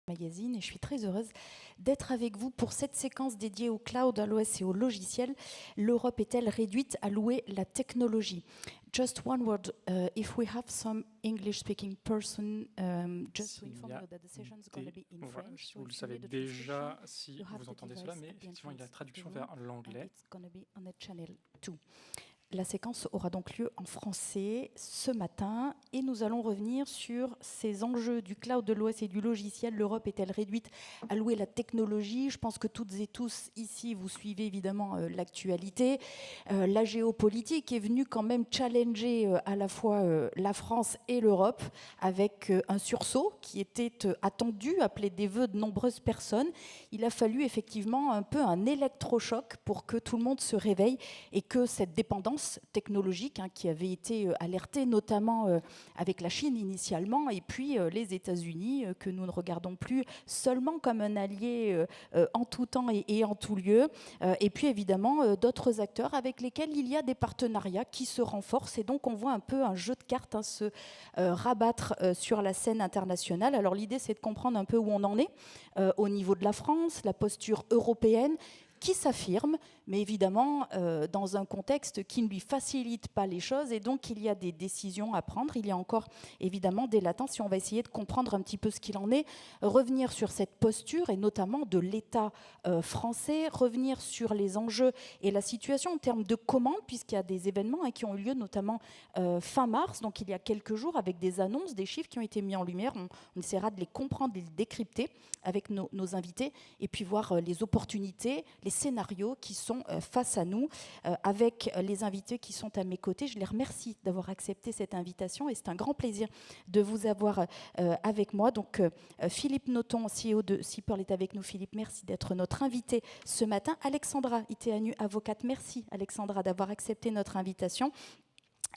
Magazine et je suis très heureuse d'être avec vous pour cette séquence dédiée au cloud, à l'OS et au logiciel. L'Europe est-elle réduite à louer la technologie? Just one word, if we have some English-speaking person, just to inform you that the session is going to be in French. Si vous le savez déjà, si vous entendez cela, mais effectivement, il y a la traduction vers l'anglais. It's going to be on the channel 2. La séquence aura donc lieu en français ce matin et nous allons revenir sur ces enjeux du cloud, de l'OS et du logiciel. L'Europe est-elle réduite à louer la technologie? Je pense que toutes et tous ici, vous suivez évidemment l'actualité. La géopolitique est venue quand même challenger à la fois la France et l'Europe avec un sursaut qui était attendu, appelé des vœux de nombreuses personnes. Il a fallu effectivement un peu un électrochoc pour que tout le monde se réveille et que cette dépendance technologique qui avait été alertée notamment avec la Chine initialement et puis les États-Unis que nous ne regardons plus seulement comme un allié en tout temps et en tout lieu et puis évidemment d'autres acteurs avec lesquels il y a des partenariats qui se renforcent et donc on voit un peu un jeu de cartes se rabattre sur la scène internationale. Alors l'idée c'est de comprendre un peu où on en est au niveau de la France, la posture européenne qui s'affirme, mais évidemment dans un contexte qui ne lui facilite pas les choses et donc il y a des décisions à prendre, il y a encore évidemment des latences et on va essayer de comprendre un petit peu ce qu'il en est, revenir sur cette posture et notamment de l'État français, revenir sur les enjeux et la situation en termes de commandes puisqu'il y a des événements qui ont eu lieu notamment fin mars, donc il y a quelques jours avec des annonces, des chiffres qui ont été mis en lumière, on essaiera de les comprendre, de les décrypter avec nos invités et puis voir les opportunités, les scénarios qui sont face à nous avec les invités qui sont à mes côtés. Je les remercie d'avoir accepté cette invitation et c'est un grand plaisir de vous avoir avec moi. Donc Philippe Noton, CEO de Seapearl est avec nous. Philippe, merci d'être notre invité ce matin. Alexandra Iteanu, avocate, merci Alexandra d'avoir accepté notre invitation.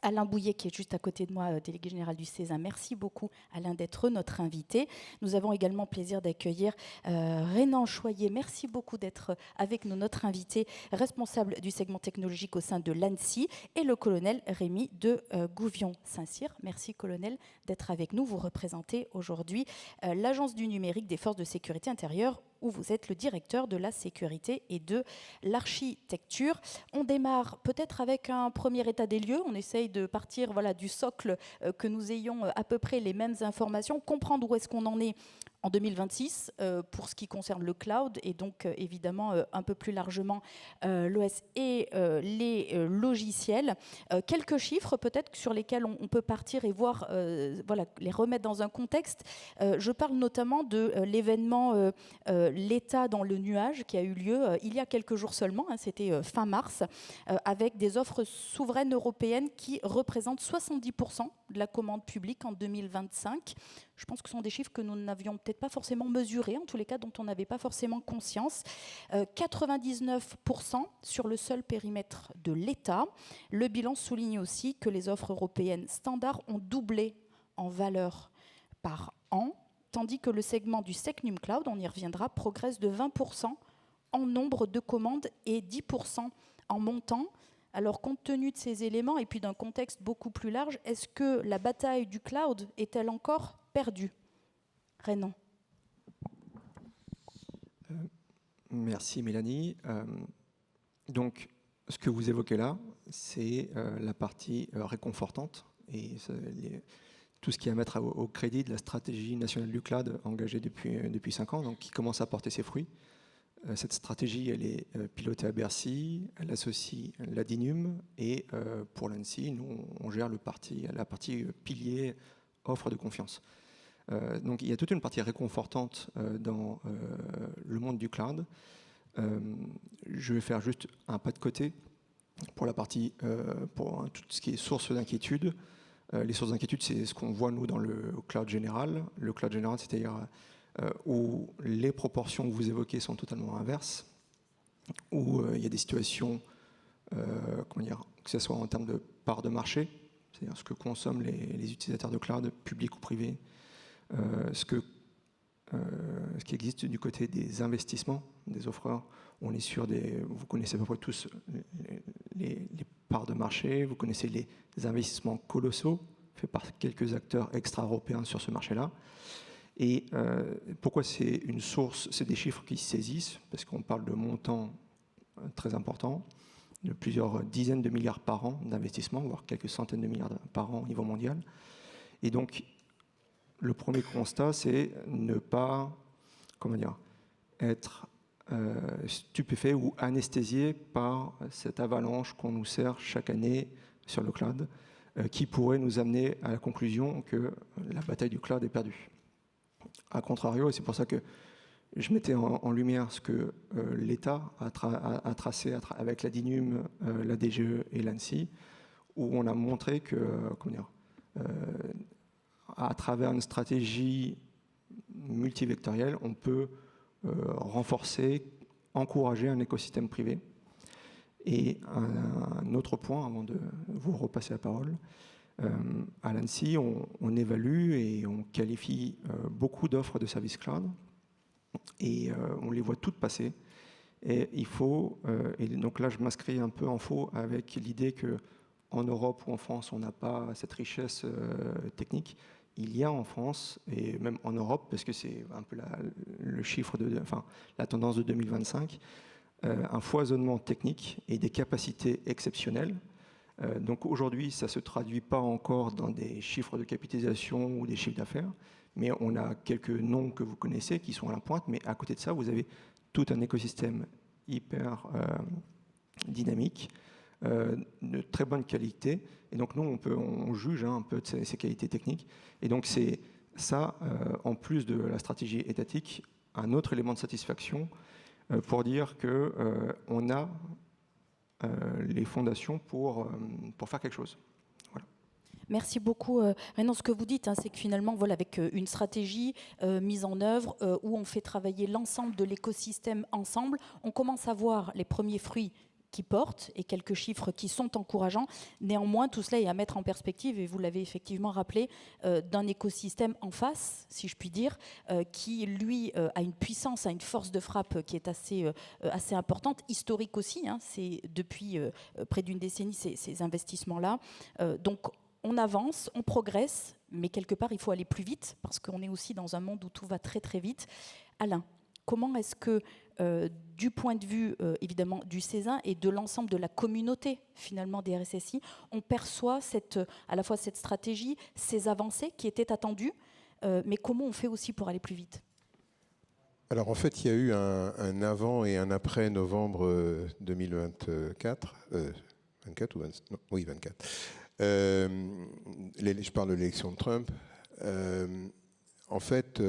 Alain Bouillet, qui est juste à côté de moi, délégué général du CESA. Merci beaucoup, Alain, d'être notre invité. Nous avons également plaisir d'accueillir Rénan Choyer. Merci beaucoup d'être avec nous, notre invité, responsable du segment technologique au sein de l'ANSSI, et le colonel Rémi de Gouvion-Saint-Cyr. Merci, colonel, d'être avec nous. Vous représentez aujourd'hui l'Agence du numérique des forces de sécurité intérieure, où vous êtes le directeur de la sécurité et de l'architecture. On démarre peut-être avec un premier état des lieux. On essaye de partir du socle, que nous ayons à peu près les mêmes informations, comprendre où est-ce qu'on en est en 2026 pour ce qui concerne le cloud et donc évidemment un peu plus largement l'OS et les logiciels. Quelques chiffres peut-être sur lesquels on peut partir et voir, les remettre dans un contexte. Je parle notamment de l'événement l'État dans le nuage qui a eu lieu il y a quelques jours seulement, c'était fin mars, avec des offres souveraines européennes qui représentent 70% de la commande publique en 2025. Je pense que ce sont des chiffres que nous n'avions peut-être pas forcément mesurés, en tous les cas dont on n'avait pas forcément conscience. 99% sur le seul périmètre de l'État. Le bilan souligne aussi que les offres européennes standards ont doublé en valeur par an, tandis que le segment du Secnum Cloud, on y reviendra, progresse de 20% en nombre de commandes et 10% en montant. Alors, compte tenu de ces éléments et puis d'un contexte beaucoup plus large, est-ce que la bataille du cloud est-elle encore perdue? Rénan. Merci Mélanie. Donc, ce que vous évoquez là, c'est la partie réconfortante et tout ce qui est à mettre au crédit de la stratégie nationale du cloud engagée depuis 5 ans, donc qui commence à porter ses fruits. Cette stratégie, elle est pilotée à Bercy, elle associe la DINUM et pour l'ANSSI, nous, on gère la partie pilier offre de confiance. Donc il y a toute une partie réconfortante dans le monde du cloud. Je vais faire juste un pas de côté pour la partie, pour tout ce qui est source d'inquiétude. Les sources d'inquiétude, c'est ce qu'on voit nous dans le cloud général. Le cloud général, c'est-à-dire où les proportions que vous évoquez sont totalement inverses, où il y a des situations, que ce soit en termes de part de marché, c'est-à-dire ce que consomment les utilisateurs de cloud, publics ou privés, ce qui existe du côté des investissements des offreurs. On est sur vous connaissez à peu près tous les parts de marché, vous connaissez les investissements colossaux faits par quelques acteurs extra-européens sur ce marché-là. Et pourquoi c'est une source, c'est des chiffres qui se saisissent, parce qu'on parle de montants très importants, de plusieurs dizaines de milliards par an d'investissement, voire quelques centaines de milliards par an au niveau mondial. Et donc, le premier constat, c'est ne pas, être stupéfait ou anesthésié par cette avalanche qu'on nous sert chaque année sur le cloud, qui pourrait nous amener à la conclusion que la bataille du cloud est perdue. A contrario, et c'est pour ça que je mettais en lumière ce que l'État a tracé avec la DINUM, la DGE et l'ANSSI, où on a montré que, à travers une stratégie multivectorielle, on peut renforcer, encourager un écosystème privé. Et un autre point, avant de vous repasser la parole, à l'ANSSI, on évalue et on qualifie beaucoup d'offres de services cloud et on les voit toutes passer. Et il faut, et donc là je m'inscris un peu en faux avec l'idée qu'en Europe ou en France on n'a pas cette richesse technique. Il y a en France et même en Europe, parce que c'est un peu le chiffre la tendance de 2025, un foisonnement technique et des capacités exceptionnelles. Donc aujourd'hui, ça ne se traduit pas encore dans des chiffres de capitalisation ou des chiffres d'affaires, mais on a quelques noms que vous connaissez qui sont à la pointe, mais à côté de ça, vous avez tout un écosystème hyper dynamique, de très bonne qualité. Et donc nous, on juge un peu de ces qualités techniques. Et donc c'est ça, en plus de la stratégie étatique, un autre élément de satisfaction pour dire qu'on a les fondations pour faire quelque chose. Voilà. Merci beaucoup. Renan, ce que vous dites, c'est que finalement, voilà, avec une stratégie mise en œuvre où on fait travailler l'ensemble de l'écosystème ensemble, on commence à voir les premiers fruits qui portent et quelques chiffres qui sont encourageants. Néanmoins, tout cela est à mettre en perspective, et vous l'avez effectivement rappelé, d'un écosystème en face, si je puis dire, qui, lui, a une puissance, a une force de frappe qui est assez importante, historique aussi. C'est depuis près d'une décennie ces investissements-là. Donc, on avance, on progresse, mais quelque part, il faut aller plus vite, parce qu'on est aussi dans un monde où tout va très, très vite. Alain, comment est-ce que, du point de vue évidemment du CESA et de l'ensemble de la communauté finalement des RSSI, on perçoit à la fois cette stratégie, ces avancées qui étaient attendues, mais comment on fait aussi pour aller plus vite? Alors en fait, il y a eu un avant et un après novembre 2024, 24 ou 25, non, oui 24. Je parle de l'élection de Trump. En fait,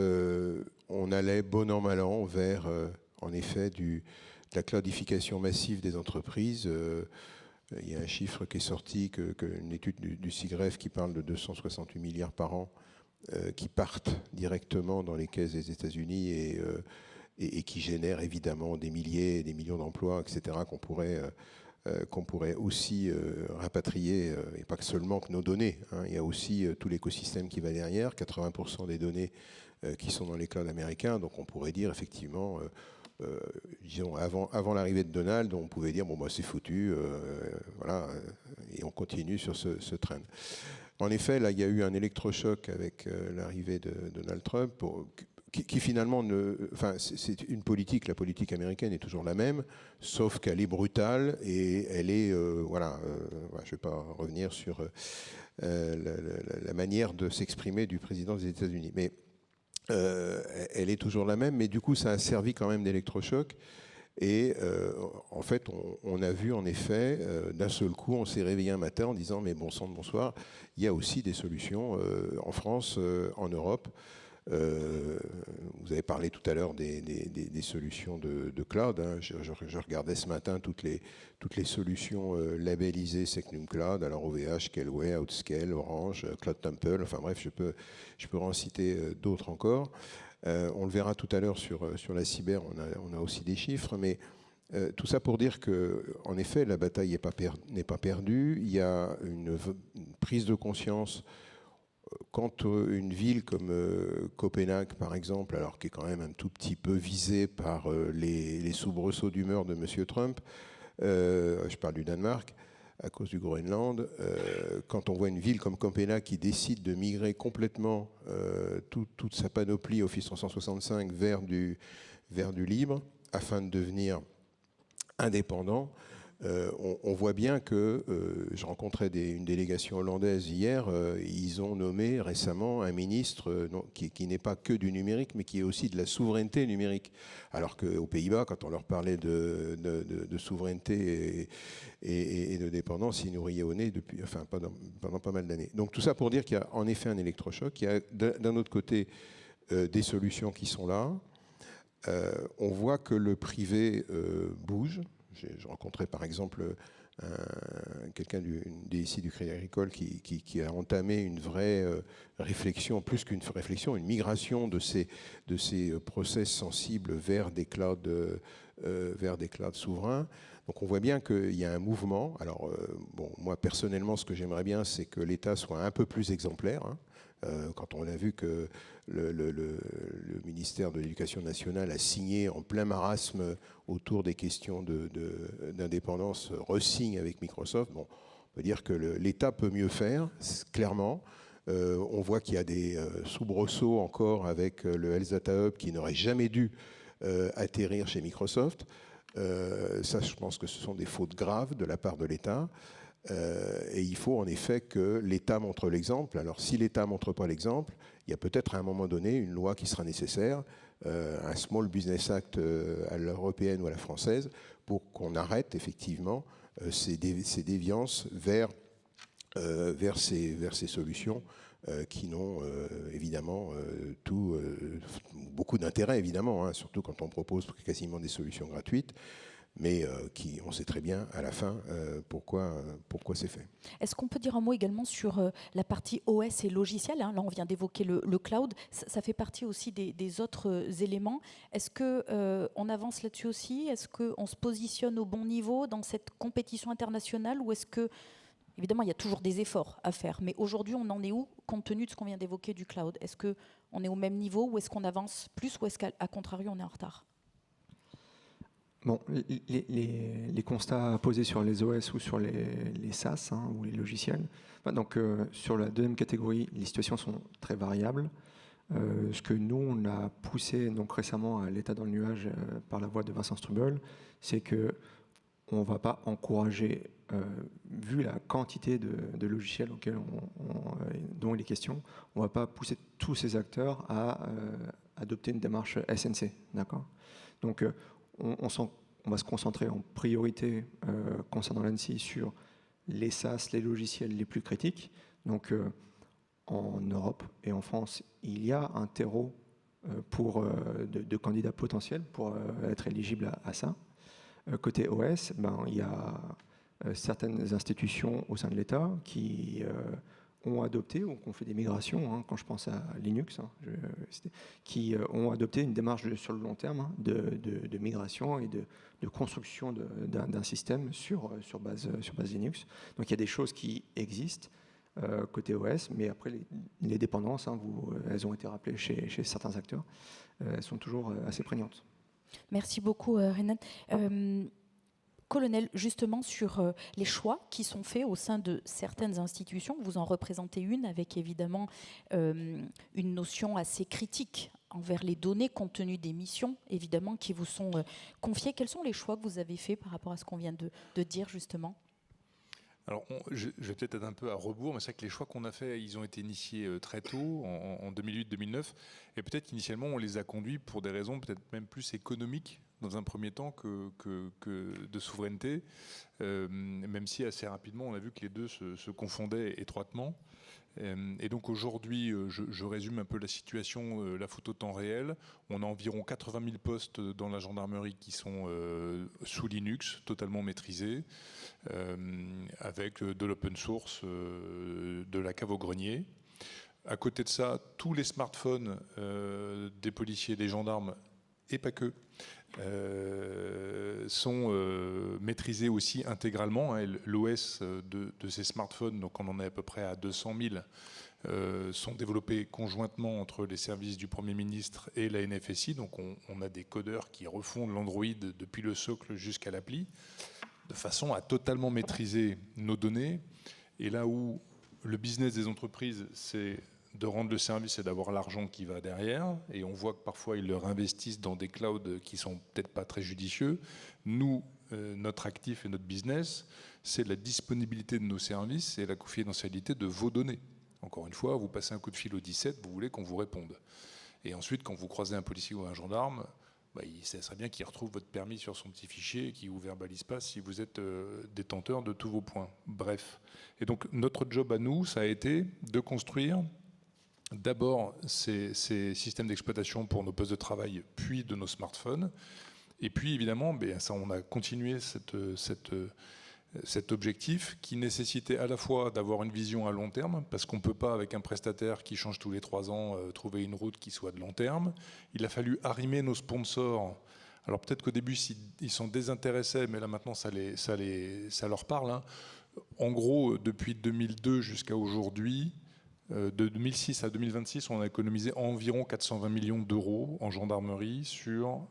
on allait bon an mal an vers en effet de la cloudification massive des entreprises. Il y a un chiffre qui est sorti, une étude du SIGREF qui parle de 268 milliards par an qui partent directement dans les caisses des États-Unis et qui génèrent évidemment des milliers et des millions d'emplois, etc., qu'on pourrait aussi rapatrier, et pas que seulement que nos données. Il y a aussi tout l'écosystème qui va derrière, 80% des données qui sont dans les clouds américains. Donc on pourrait dire effectivement, disons avant l'arrivée de Donald, on pouvait dire bon bah c'est foutu, voilà, et on continue sur ce trend. En effet, là il y a eu un électrochoc avec l'arrivée de Donald Trump. Qui finalement c'est une politique, la politique américaine est toujours la même, sauf qu'elle est brutale et elle est, je ne vais pas revenir sur la manière de s'exprimer du président des États-Unis, mais elle est toujours la même, mais du coup ça a servi quand même d'électrochoc. Et en fait, on a vu en effet, d'un seul coup, on s'est réveillé un matin en disant mais bon sang de bonsoir, il y a aussi des solutions en France, en Europe. Vous avez parlé tout à l'heure des solutions de cloud. Je regardais ce matin toutes les solutions labellisées Secnum Cloud, alors OVH, Scaleway, Outscale, Orange, Cloud Temple, enfin bref, je peux en citer d'autres encore. On le verra tout à l'heure sur la cyber, on a aussi des chiffres, mais tout ça pour dire qu'en effet, la bataille n'est pas perdue. Il y a une prise de conscience quand une ville comme Copenhague, par exemple, alors qui est quand même un tout petit peu visée par les soubresauts d'humeur de M. Trump, je parle du Danemark, à cause du Groenland. Quand on voit une ville comme Copenhague qui décide de migrer complètement toute sa panoplie Office 365 vers du libre, afin de devenir indépendant, on voit bien que, je rencontrais une délégation hollandaise hier, ils ont nommé récemment un ministre qui n'est pas que du numérique, mais qui est aussi de la souveraineté numérique. Alors qu'aux Pays-Bas, quand on leur parlait de souveraineté et de dépendance, ils nous riaient au nez pendant pas mal d'années. Donc tout ça pour dire qu'il y a en effet un électrochoc. Il y a d'un autre côté des solutions qui sont là. On voit que le privé bouge. Je rencontrais par exemple quelqu'un du DSI du Crédit Agricole qui a entamé une vraie réflexion, plus qu'une réflexion, une migration de ces process sensibles vers des clouds souverains. Donc on voit bien qu'il y a un mouvement. Alors moi personnellement, ce que j'aimerais bien, c'est que l'État soit un peu plus exemplaire. Quand on a vu que le ministère de l'Éducation nationale a signé en plein marasme autour des questions d'indépendance, re-signe avec Microsoft, on peut dire que l'État peut mieux faire, clairement. On voit qu'il y a des soubresauts encore avec le Health Data Hub qui n'aurait jamais dû atterrir chez Microsoft. Ça, je pense que ce sont des fautes graves de la part de l'État. Et il faut en effet que l'État montre l'exemple. Alors si l'État ne montre pas l'exemple, il y a peut-être à un moment donné une loi qui sera nécessaire, un Small Business Act à l'européenne ou à la française, pour qu'on arrête effectivement ces déviances vers ces solutions qui n'ont évidemment beaucoup d'intérêt, évidemment, hein, surtout quand on propose quasiment des solutions gratuites, mais on sait très bien à la fin pourquoi c'est fait. Est-ce qu'on peut dire un mot également sur la partie OS et logiciel, hein? Là, on vient d'évoquer le cloud. Ça fait partie aussi des autres éléments. Est-ce qu'on avance là-dessus aussi? Est-ce qu'on se positionne au bon niveau dans cette compétition internationale? Ou est-ce que, évidemment, il y a toujours des efforts à faire, mais aujourd'hui, on en est où, compte tenu de ce qu'on vient d'évoquer du cloud? Est-ce qu'on est au même niveau, ou est-ce qu'on avance plus, ou est-ce qu'à contrario, on est en retard? Bon, les constats posés sur les OS ou sur les SaaS, hein, ou les logiciels. Donc, sur la deuxième catégorie, les situations sont très variables. Ce que nous, on a poussé donc, récemment à l'État dans le nuage par la voix de Vincent Strubel, c'est qu'on ne va pas encourager, vu la quantité de logiciels dont il est question, on ne va pas pousser tous ces acteurs à adopter une démarche SNC. D'accord ? Donc, on va se concentrer en priorité concernant l'ANSSI sur les SaaS, les logiciels les plus critiques. Donc, en Europe et en France, il y a un terreau de candidats potentiels pour être éligibles à ça. Côté OS, il y a certaines institutions au sein de l'État qui ont adopté ou qui ont fait des migrations, hein, quand je pense à Linux, hein, qui ont adopté une démarche sur le long terme, hein, de migration et de construction d'un système sur base Linux. Donc il y a des choses qui existent côté OS, mais après les dépendances, hein, elles ont été rappelées chez certains acteurs, elles sont toujours assez prégnantes. Merci beaucoup, Renan. Colonel, justement sur les choix qui sont faits au sein de certaines institutions, vous en représentez une avec évidemment une notion assez critique envers les données compte tenu des missions évidemment qui vous sont confiées. Quels sont les choix que vous avez faits par rapport à ce qu'on vient de dire justement ? Alors, je vais peut-être être un peu à rebours, mais c'est vrai que les choix qu'on a faits, ils ont été initiés très tôt, en 2008-2009, et peut-être qu'initialement, on les a conduits pour des raisons peut-être même plus économiques, dans un premier temps, que de souveraineté, même si assez rapidement, on a vu que les deux se confondaient étroitement. Et donc aujourd'hui, je résume un peu la situation, la photo temps réel. On a environ 80 000 postes dans la gendarmerie qui sont sous Linux, totalement maîtrisés, avec de l'open source, de la cave au grenier. À côté de ça, tous les smartphones des policiers, des gendarmes, et pas que, sont maîtrisés aussi intégralement. Hein, l'OS de ces smartphones, donc on en est à peu près à 200 000, sont développés conjointement entre les services du Premier ministre et la NFSI. Donc on a des codeurs qui refondent l'Android depuis le socle jusqu'à l'appli. de façon à totalement maîtriser nos données. Et là où le business des entreprises, c'est de rendre le service et d'avoir l'argent qui va derrière, et on voit que parfois ils le réinvestissent dans des clouds qui sont peut-être pas très judicieux. Nous, notre actif et notre business, c'est la disponibilité de nos services et la confidentialité de vos données. Encore une fois, vous passez un coup de fil au 17, vous voulez qu'on vous réponde. Et ensuite, quand vous croisez un policier ou un gendarme, ça serait bien qu'il retrouve votre permis sur son petit fichier et qu'il ne vous verbalise pas si vous êtes détenteur de tous vos points. Bref. Et donc, notre job à nous, ça a été de construire d'abord ces systèmes d'exploitation pour nos postes de travail, puis de nos smartphones. Et puis, évidemment, ça, on a continué cet objectif qui nécessitait à la fois d'avoir une vision à long terme, parce qu'on ne peut pas, avec un prestataire qui change tous les 3 ans, trouver une route qui soit de long terme. Il a fallu arrimer nos sponsors. Alors peut-être qu'au début, ils sont désintéressés, mais là maintenant, ça leur parle. Hein. En gros, depuis 2002 jusqu'à aujourd'hui, de 2006 à 2026, on a économisé environ 420 millions d'euros en gendarmerie sur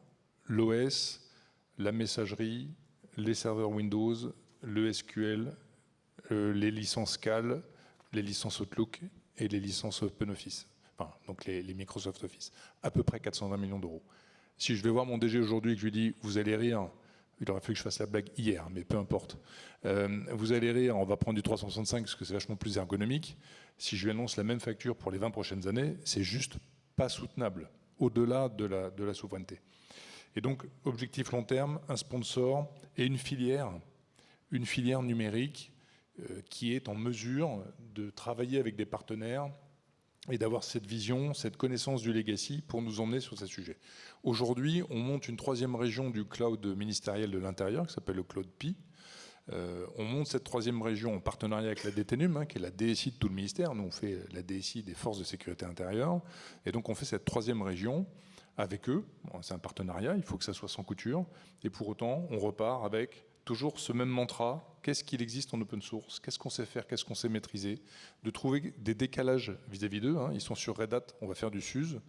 l'OS, la messagerie, les serveurs Windows, le SQL, les licences CAL, les licences Outlook et les licences OpenOffice, enfin, donc les Microsoft Office, à peu près 420 millions d'euros. Si je vais voir mon DG aujourd'hui et que je lui dis « vous allez rire », il aurait fallu que je fasse la blague hier, mais peu importe. Vous allez rire, on va prendre du 365 parce que c'est vachement plus ergonomique. Si je lui annonce la même facture pour les 20 prochaines années, c'est juste pas soutenable, au-delà de la souveraineté. Et donc, objectif long terme, un sponsor et une filière numérique qui est en mesure de travailler avec des partenaires et d'avoir cette vision, cette connaissance du legacy pour nous emmener sur ces sujets. Aujourd'hui, on monte une 3e région du cloud ministériel de l'intérieur qui s'appelle le Cloud Pi. On monte cette 3e région en partenariat avec la DTNUM, qui est la DSI de tout le ministère. Nous, on fait la DSI des forces de sécurité intérieure. Et donc, on fait cette 3e région avec eux. C'est un partenariat, il faut que ça soit sans couture. Et pour autant, on repart avec toujours ce même mantra, qu'est-ce qu'il existe en open source, qu'est-ce qu'on sait faire, qu'est-ce qu'on sait maîtriser, de trouver des décalages vis-à-vis d'eux. Ils sont sur Red Hat, on va faire du SUSE,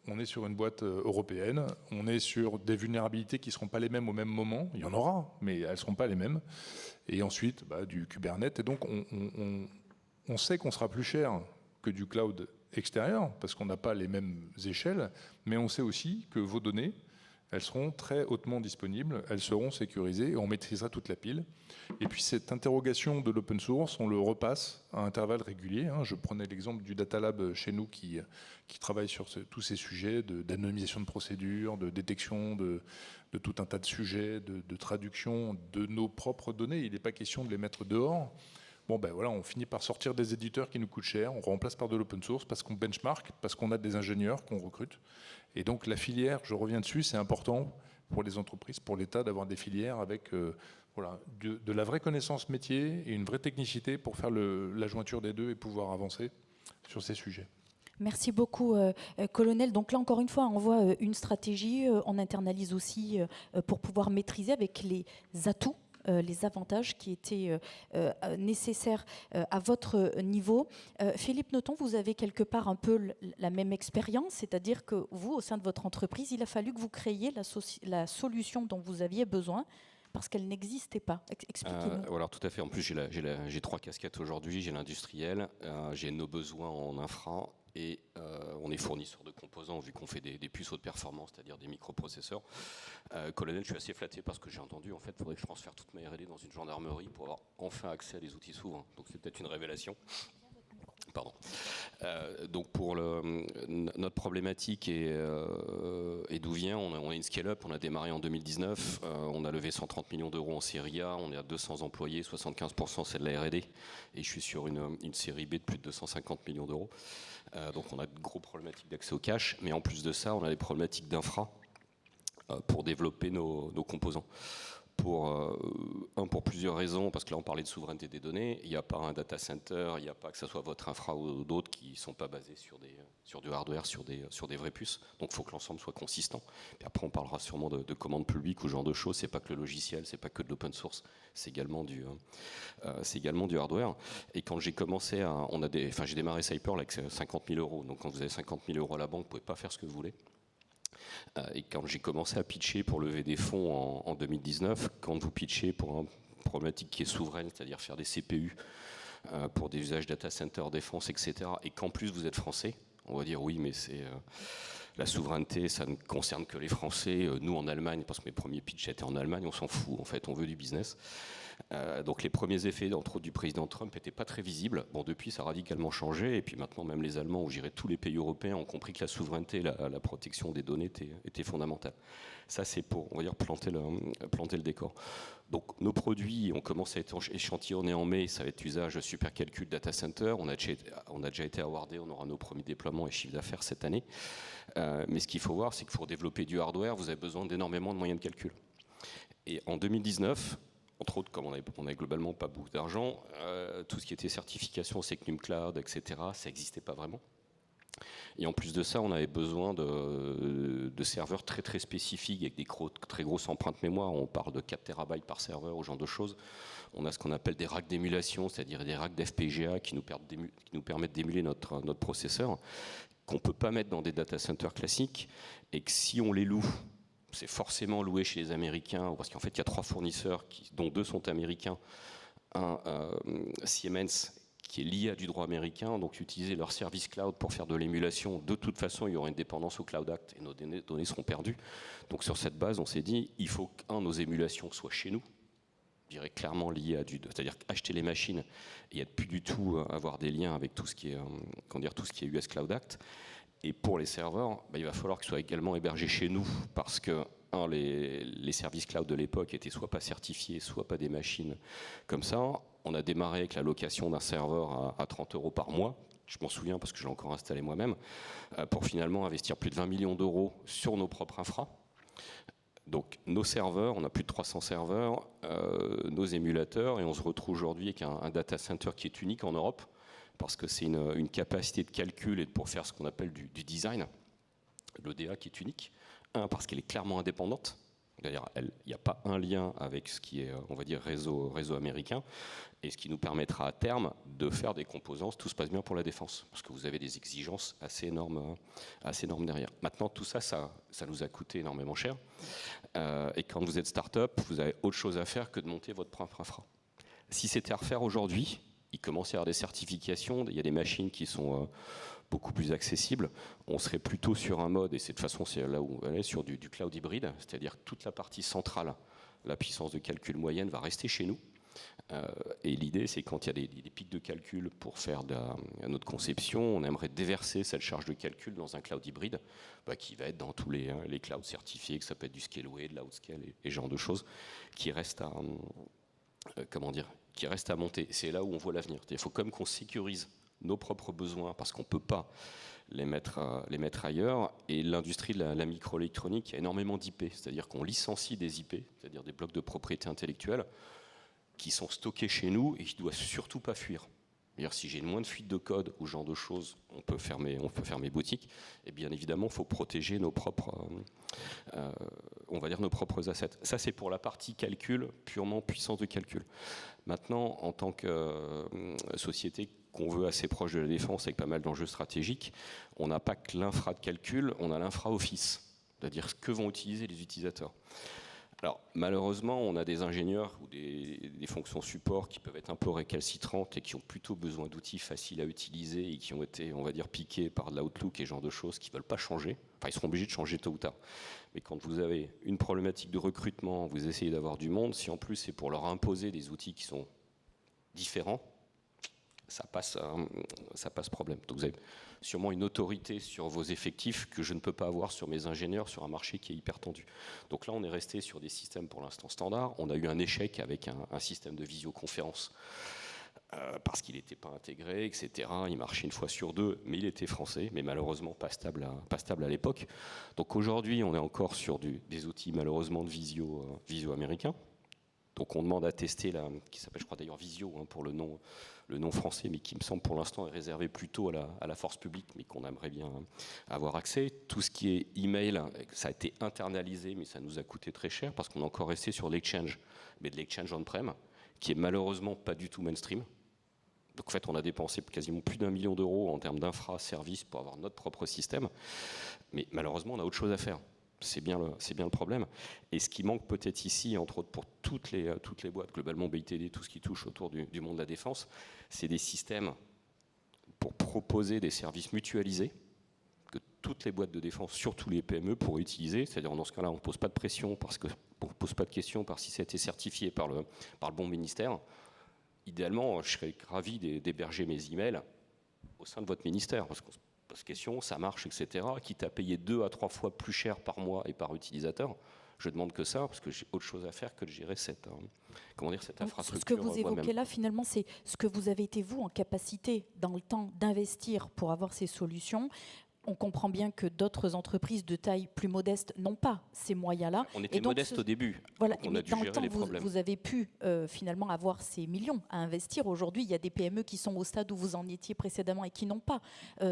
on est sur une boîte européenne, on est sur des vulnérabilités qui ne seront pas les mêmes au même moment, il y en aura, mais elles ne seront pas les mêmes. Et ensuite, du Kubernetes, et donc on sait qu'on sera plus cher que du cloud extérieur, parce qu'on n'a pas les mêmes échelles, mais on sait aussi que vos données, elles seront très hautement disponibles, elles seront sécurisées et on maîtrisera toute la pile. Et puis cette interrogation de l'open source, on le repasse à intervalles réguliers. Je prenais l'exemple du Data Lab chez nous qui travaille sur tous ces sujets d'anonymisation de procédures, de détection de tout un tas de sujets, de traduction de nos propres données. Il n'est pas question de les mettre dehors. Voilà, on finit par sortir des éditeurs qui nous coûtent cher, on remplace par de l'open source parce qu'on benchmark, parce qu'on a des ingénieurs qu'on recrute. Et donc la filière, je reviens dessus, c'est important pour les entreprises, pour l'État, d'avoir des filières avec de la vraie connaissance métier et une vraie technicité pour faire la jointure des deux et pouvoir avancer sur ces sujets. Merci beaucoup, colonel. Donc là, encore une fois, on voit une stratégie, on internalise aussi pour pouvoir maîtriser avec les atouts, les avantages qui étaient nécessaires à votre niveau. Philippe Noton, vous avez quelque part un peu la même expérience, c'est-à-dire que vous, au sein de votre entreprise, il a fallu que vous créiez la solution dont vous aviez besoin parce qu'elle n'existait pas. Expliquez-nous. Alors tout à fait. En plus, j'ai 3 casquettes aujourd'hui. J'ai l'industriel, j'ai nos besoins en infra et on est fournisseur de composants vu qu'on fait des puces haute performance, c'est-à-dire des microprocesseurs. Colonel, je suis assez flatté parce que j'ai entendu, en fait, il faudrait que je transfère toute ma R&D dans une gendarmerie pour avoir enfin accès à des outils souverains. Donc c'est peut-être une révélation. Pardon. Donc pour notre problématique et d'où vient, on est une scale-up, on a démarré en 2019, on a levé 130 millions d'euros en série A, on est à 200 employés, 75% c'est de la R&D, et je suis sur une série B de plus de 250 millions d'euros. Donc on a de gros problématiques d'accès au cash, mais en plus de ça, on a des problématiques d'infra pour développer nos composants. Pour plusieurs raisons, parce que là on parlait de souveraineté des données, il n'y a pas un data center, il n'y a pas que ce soit votre infra ou d'autres qui ne sont pas basés sur du hardware, sur des vraies puces, donc il faut que l'ensemble soit consistant. Puis après on parlera sûrement de commandes publiques ou ce genre de choses, c'est pas que le logiciel, c'est pas que de l'open source, c'est également du hardware. Et quand j'ai commencé j'ai démarré Cyper avec 50 000 euros, donc quand vous avez 50 000 euros à la banque, vous ne pouvez pas faire ce que vous voulez. Et quand j'ai commencé à pitcher pour lever des fonds en 2019, quand vous pitchez pour une problématique qui est souveraine, c'est-à-dire faire des CPU pour des usages data center, défense, etc., et qu'en plus vous êtes français, on va dire oui, mais c'est la souveraineté, ça ne concerne que les Français. Nous en Allemagne, parce que mes premiers pitchs étaient en Allemagne, on s'en fout, en fait, on veut du business. Donc les premiers effets, entre autres du président Trump, n'étaient pas très visibles. Bon, depuis, ça a radicalement changé. Et puis maintenant, même les Allemands, ou je dirais tous les pays européens, ont compris que la souveraineté, la protection des données était fondamentale. Ça, c'est pour, on va dire, planter le décor. Donc nos produits, on commence à être échantillonnés en mai. Ça va être usage supercalcul data center. On a déjà été awardé. On aura nos premiers déploiements et chiffres d'affaires cette année. Mais ce qu'il faut voir, c'est que pour développer du hardware, vous avez besoin d'énormément de moyens de calcul. Et en 2019, entre autres, comme on n'avait globalement pas beaucoup d'argent, tout ce qui était certification, Secnum Cloud, etc., ça n'existait pas vraiment. Et en plus de ça, on avait besoin de serveurs très très spécifiques avec des très grosses empreintes mémoire. On parle de 4 TB par serveur, ou ce genre de choses. On a ce qu'on appelle des racks d'émulation, c'est-à-dire des racks d'FPGA qui nous permettent d'émuler notre processeur, qu'on ne peut pas mettre dans des data centers classiques, et que si on les loue, c'est forcément loué chez les Américains, parce qu'en fait, il y a 3 fournisseurs, dont 2 sont américains. Un, Siemens, qui est lié à du droit américain, donc utiliser leur service cloud pour faire de l'émulation. De toute façon, il y aura une dépendance au Cloud Act et nos données seront perdues. Donc sur cette base, on s'est dit, il faut nos émulations soient chez nous, je dirais clairement liées à c'est-à-dire acheter les machines et être plus du tout avoir des liens avec tout ce qui est US Cloud Act. Et pour les serveurs, il va falloir qu'ils soient également hébergés chez nous, parce que les services cloud de l'époque étaient soit pas certifiés, soit pas des machines comme ça. On a démarré avec la location d'un serveur à 30 € par mois. Je m'en souviens parce que je l'ai encore installé moi-même, pour finalement investir plus de 20 millions d'euros sur nos propres infras. Donc nos serveurs, on a plus de 300 serveurs, nos émulateurs, et on se retrouve aujourd'hui avec un data center qui est unique en Europe, parce que c'est une capacité de calcul et pour faire ce qu'on appelle du design, l'ODA qui est unique. Parce qu'elle est clairement indépendante, c'est-à-dire il n'y a pas un lien avec ce qui est, on va dire, réseau américain, et ce qui nous permettra à terme de faire des composants, tout se passe bien pour la défense, parce que vous avez des exigences assez énormes derrière. Maintenant, tout ça, ça nous a coûté énormément cher, et quand vous êtes start-up, vous avez autre chose à faire que de monter votre propre infra. Si c'était à refaire aujourd'hui, il commence à y avoir des certifications, il y a des machines qui sont beaucoup plus accessibles. On serait plutôt sur un mode, et de toute façon c'est là où on est, sur du cloud hybride, c'est-à-dire toute la partie centrale, la puissance de calcul moyenne va rester chez nous. Et l'idée, c'est quand il y a des pics de calcul pour faire notre conception, on aimerait déverser cette charge de calcul dans un cloud hybride qui va être dans tous les clouds certifiés, que ça peut être du Scaleway, de l'Outscale et ce genre de choses, qui restent à monter. C'est là où on voit l'avenir. Il faut quand même qu'on sécurise nos propres besoins, parce qu'on ne peut pas les mettre ailleurs. Et l'industrie de la microélectronique, il y a énormément d'IP, c'est-à-dire qu'on licencie des IP, c'est-à-dire des blocs de propriété intellectuelle, qui sont stockés chez nous et qui ne doivent surtout pas fuir. C'est-à-dire, si j'ai moins de fuite de code ou ce genre de choses, on peut fermer boutique. Et bien évidemment, il faut protéger nos propres assets. Ça, c'est pour la partie calcul, purement puissance de calcul. Maintenant, en tant que société qu'on veut assez proche de la défense avec pas mal d'enjeux stratégiques, on n'a pas que l'infra de calcul, on a l'infra office, c'est-à-dire ce que vont utiliser les utilisateurs. Alors malheureusement, on a des ingénieurs ou des fonctions support qui peuvent être un peu récalcitrantes et qui ont plutôt besoin d'outils faciles à utiliser et qui ont été, on va dire, piqués par de l'Outlook et ce genre de choses, qui ne veulent pas changer. Enfin, ils seront obligés de changer tôt ou tard. Mais quand vous avez une problématique de recrutement, vous essayez d'avoir du monde, si en plus c'est pour leur imposer des outils qui sont différents, ça passe problème. Donc vous avez sûrement une autorité sur vos effectifs que je ne peux pas avoir sur mes ingénieurs sur un marché qui est hyper tendu. Donc là, on est resté sur des systèmes pour l'instant standards. On a eu un échec avec un système de visioconférence parce qu'il n'était pas intégré, etc. Il marchait une fois sur deux, mais il était français, mais malheureusement pas stable à l'époque. Donc aujourd'hui, on est encore sur des outils malheureusement de visio américains. Donc on demande à tester, qui s'appelle je crois d'ailleurs Visio pour le nom français, mais qui me semble pour l'instant est réservé plutôt à la force publique, mais qu'on aimerait bien avoir accès. Tout ce qui est email, ça a été internalisé, mais ça nous a coûté très cher, parce qu'on est encore resté sur l'exchange, mais de l'exchange on-prem, qui est malheureusement pas du tout mainstream. Donc en fait, on a dépensé quasiment plus d'1 million d'euros en termes d'infra-services pour avoir notre propre système. Mais malheureusement, on a autre chose à faire. C'est bien le problème. Et ce qui manque peut-être ici, entre autres pour toutes les boîtes, globalement BITD, tout ce qui touche autour du monde de la défense, c'est des systèmes pour proposer des services mutualisés que toutes les boîtes de défense, surtout les PME, pourraient utiliser. C'est-à-dire dans ce cas-là, on ne pose pas de pression parce qu'on ne pose pas de questions par si ça a été certifié par le bon ministère. Idéalement, je serais ravi d'héberger mes emails au sein de votre ministère, parce qu'on se pose question, ça marche, etc. Quitte à payer 2 à 3 fois plus cher par mois et par utilisateur, je demande que ça, parce que j'ai autre chose à faire que de gérer cette infrastructure. Ce que vous évoquez là, finalement, c'est ce que vous avez été, vous, en capacité, dans le temps, d'investir pour avoir ces solutions. On comprend bien que d'autres entreprises de taille plus modeste n'ont pas ces moyens-là. On était modeste au début. Voilà, on a dû gérer les problèmes. Vous avez pu finalement avoir ces millions à investir. Aujourd'hui, il y a des PME qui sont au stade où vous en étiez précédemment et qui n'ont pas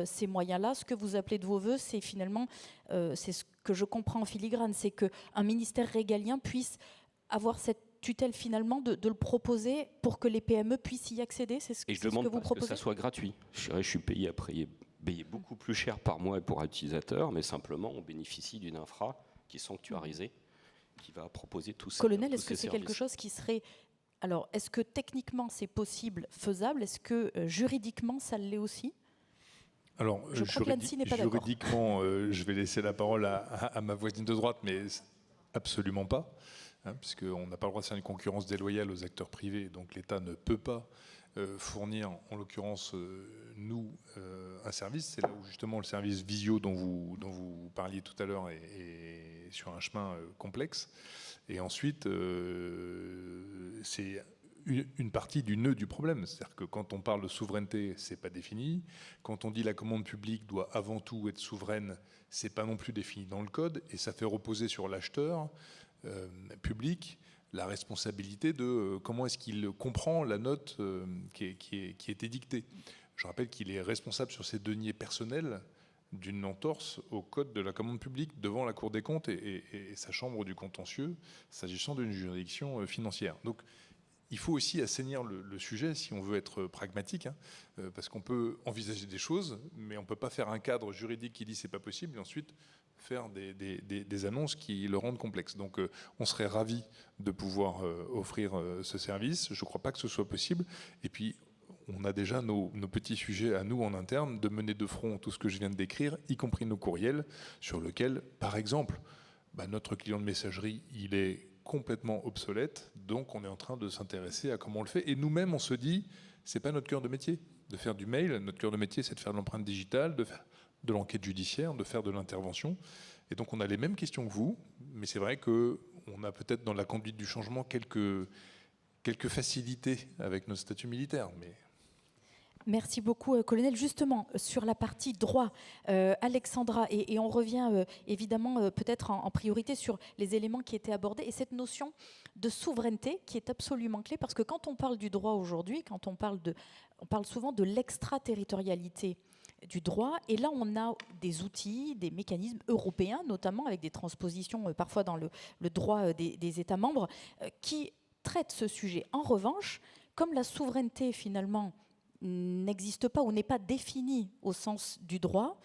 ces moyens-là. Ce que vous appelez de vos voeux, c'est finalement, c'est ce que je comprends en filigrane, c'est qu'un ministère régalien puisse avoir cette tutelle finalement de le proposer pour que les PME puissent y accéder. C'est ce que vous proposez. Et je demande que ça soit gratuit. Je suis payé beaucoup plus cher par mois et pour un utilisateur, mais simplement on bénéficie d'une infra qui est sanctuarisée, qui va proposer tout ça. Colonel, est-ce que c'est quelque chose qui serait... Alors, est-ce que techniquement c'est possible, faisable? Est-ce que juridiquement ça l'est aussi? Alors, juridiquement, je vais laisser la parole à ma voisine de droite, mais absolument pas, hein, puisqu'on n'a pas le droit de faire une concurrence déloyale aux acteurs privés, donc l'État ne peut pas fournir, en l'occurrence, nous, un service. C'est là où justement le service Visio dont vous parliez tout à l'heure est sur un chemin complexe. Et ensuite, c'est une partie du nœud du problème. C'est-à-dire que quand on parle de souveraineté, c'est pas défini. Quand on dit la commande publique doit avant tout être souveraine, c'est pas non plus défini dans le code. Et ça fait reposer sur l'acheteur public la responsabilité de comment est-ce qu'il comprend la note qui a été dictée. Je rappelle qu'il est responsable sur ses deniers personnels d'une entorse au code de la commande publique devant la Cour des comptes et sa chambre du contentieux, s'agissant d'une juridiction financière. Donc, il faut aussi assainir le sujet si on veut être pragmatique, hein, parce qu'on peut envisager des choses, mais on ne peut pas faire un cadre juridique qui dit c'est pas possible et ensuite faire des annonces qui le rendent complexe. Donc on serait ravis de pouvoir offrir ce service. Je ne crois pas que ce soit possible. Et puis on a déjà nos petits sujets à nous en interne de mener de front tout ce que je viens de décrire, y compris nos courriels, sur lesquels, par exemple, notre client de messagerie, il est complètement obsolète, donc on est en train de s'intéresser à comment on le fait. Et nous-mêmes, on se dit, c'est pas notre cœur de métier de faire du mail. Notre cœur de métier, c'est de faire de l'empreinte digitale, de faire de l'enquête judiciaire, de faire de l'intervention. Et donc on a les mêmes questions que vous, mais c'est vrai qu'on a peut-être dans la conduite du changement quelques facilités avec notre statut militaire. Mais... Merci beaucoup, colonel. Justement, sur la partie droit, Alexandra, et on revient évidemment peut-être en priorité sur les éléments qui étaient abordés, et cette notion de souveraineté qui est absolument clé, parce que quand on parle du droit aujourd'hui, on parle souvent de l'extraterritorialité du droit, et là on a des outils, des mécanismes européens, notamment avec des transpositions parfois dans le droit des États membres, qui traitent ce sujet. En revanche, comme la souveraineté finalement n'existe pas ou n'est pas définie au sens du droit,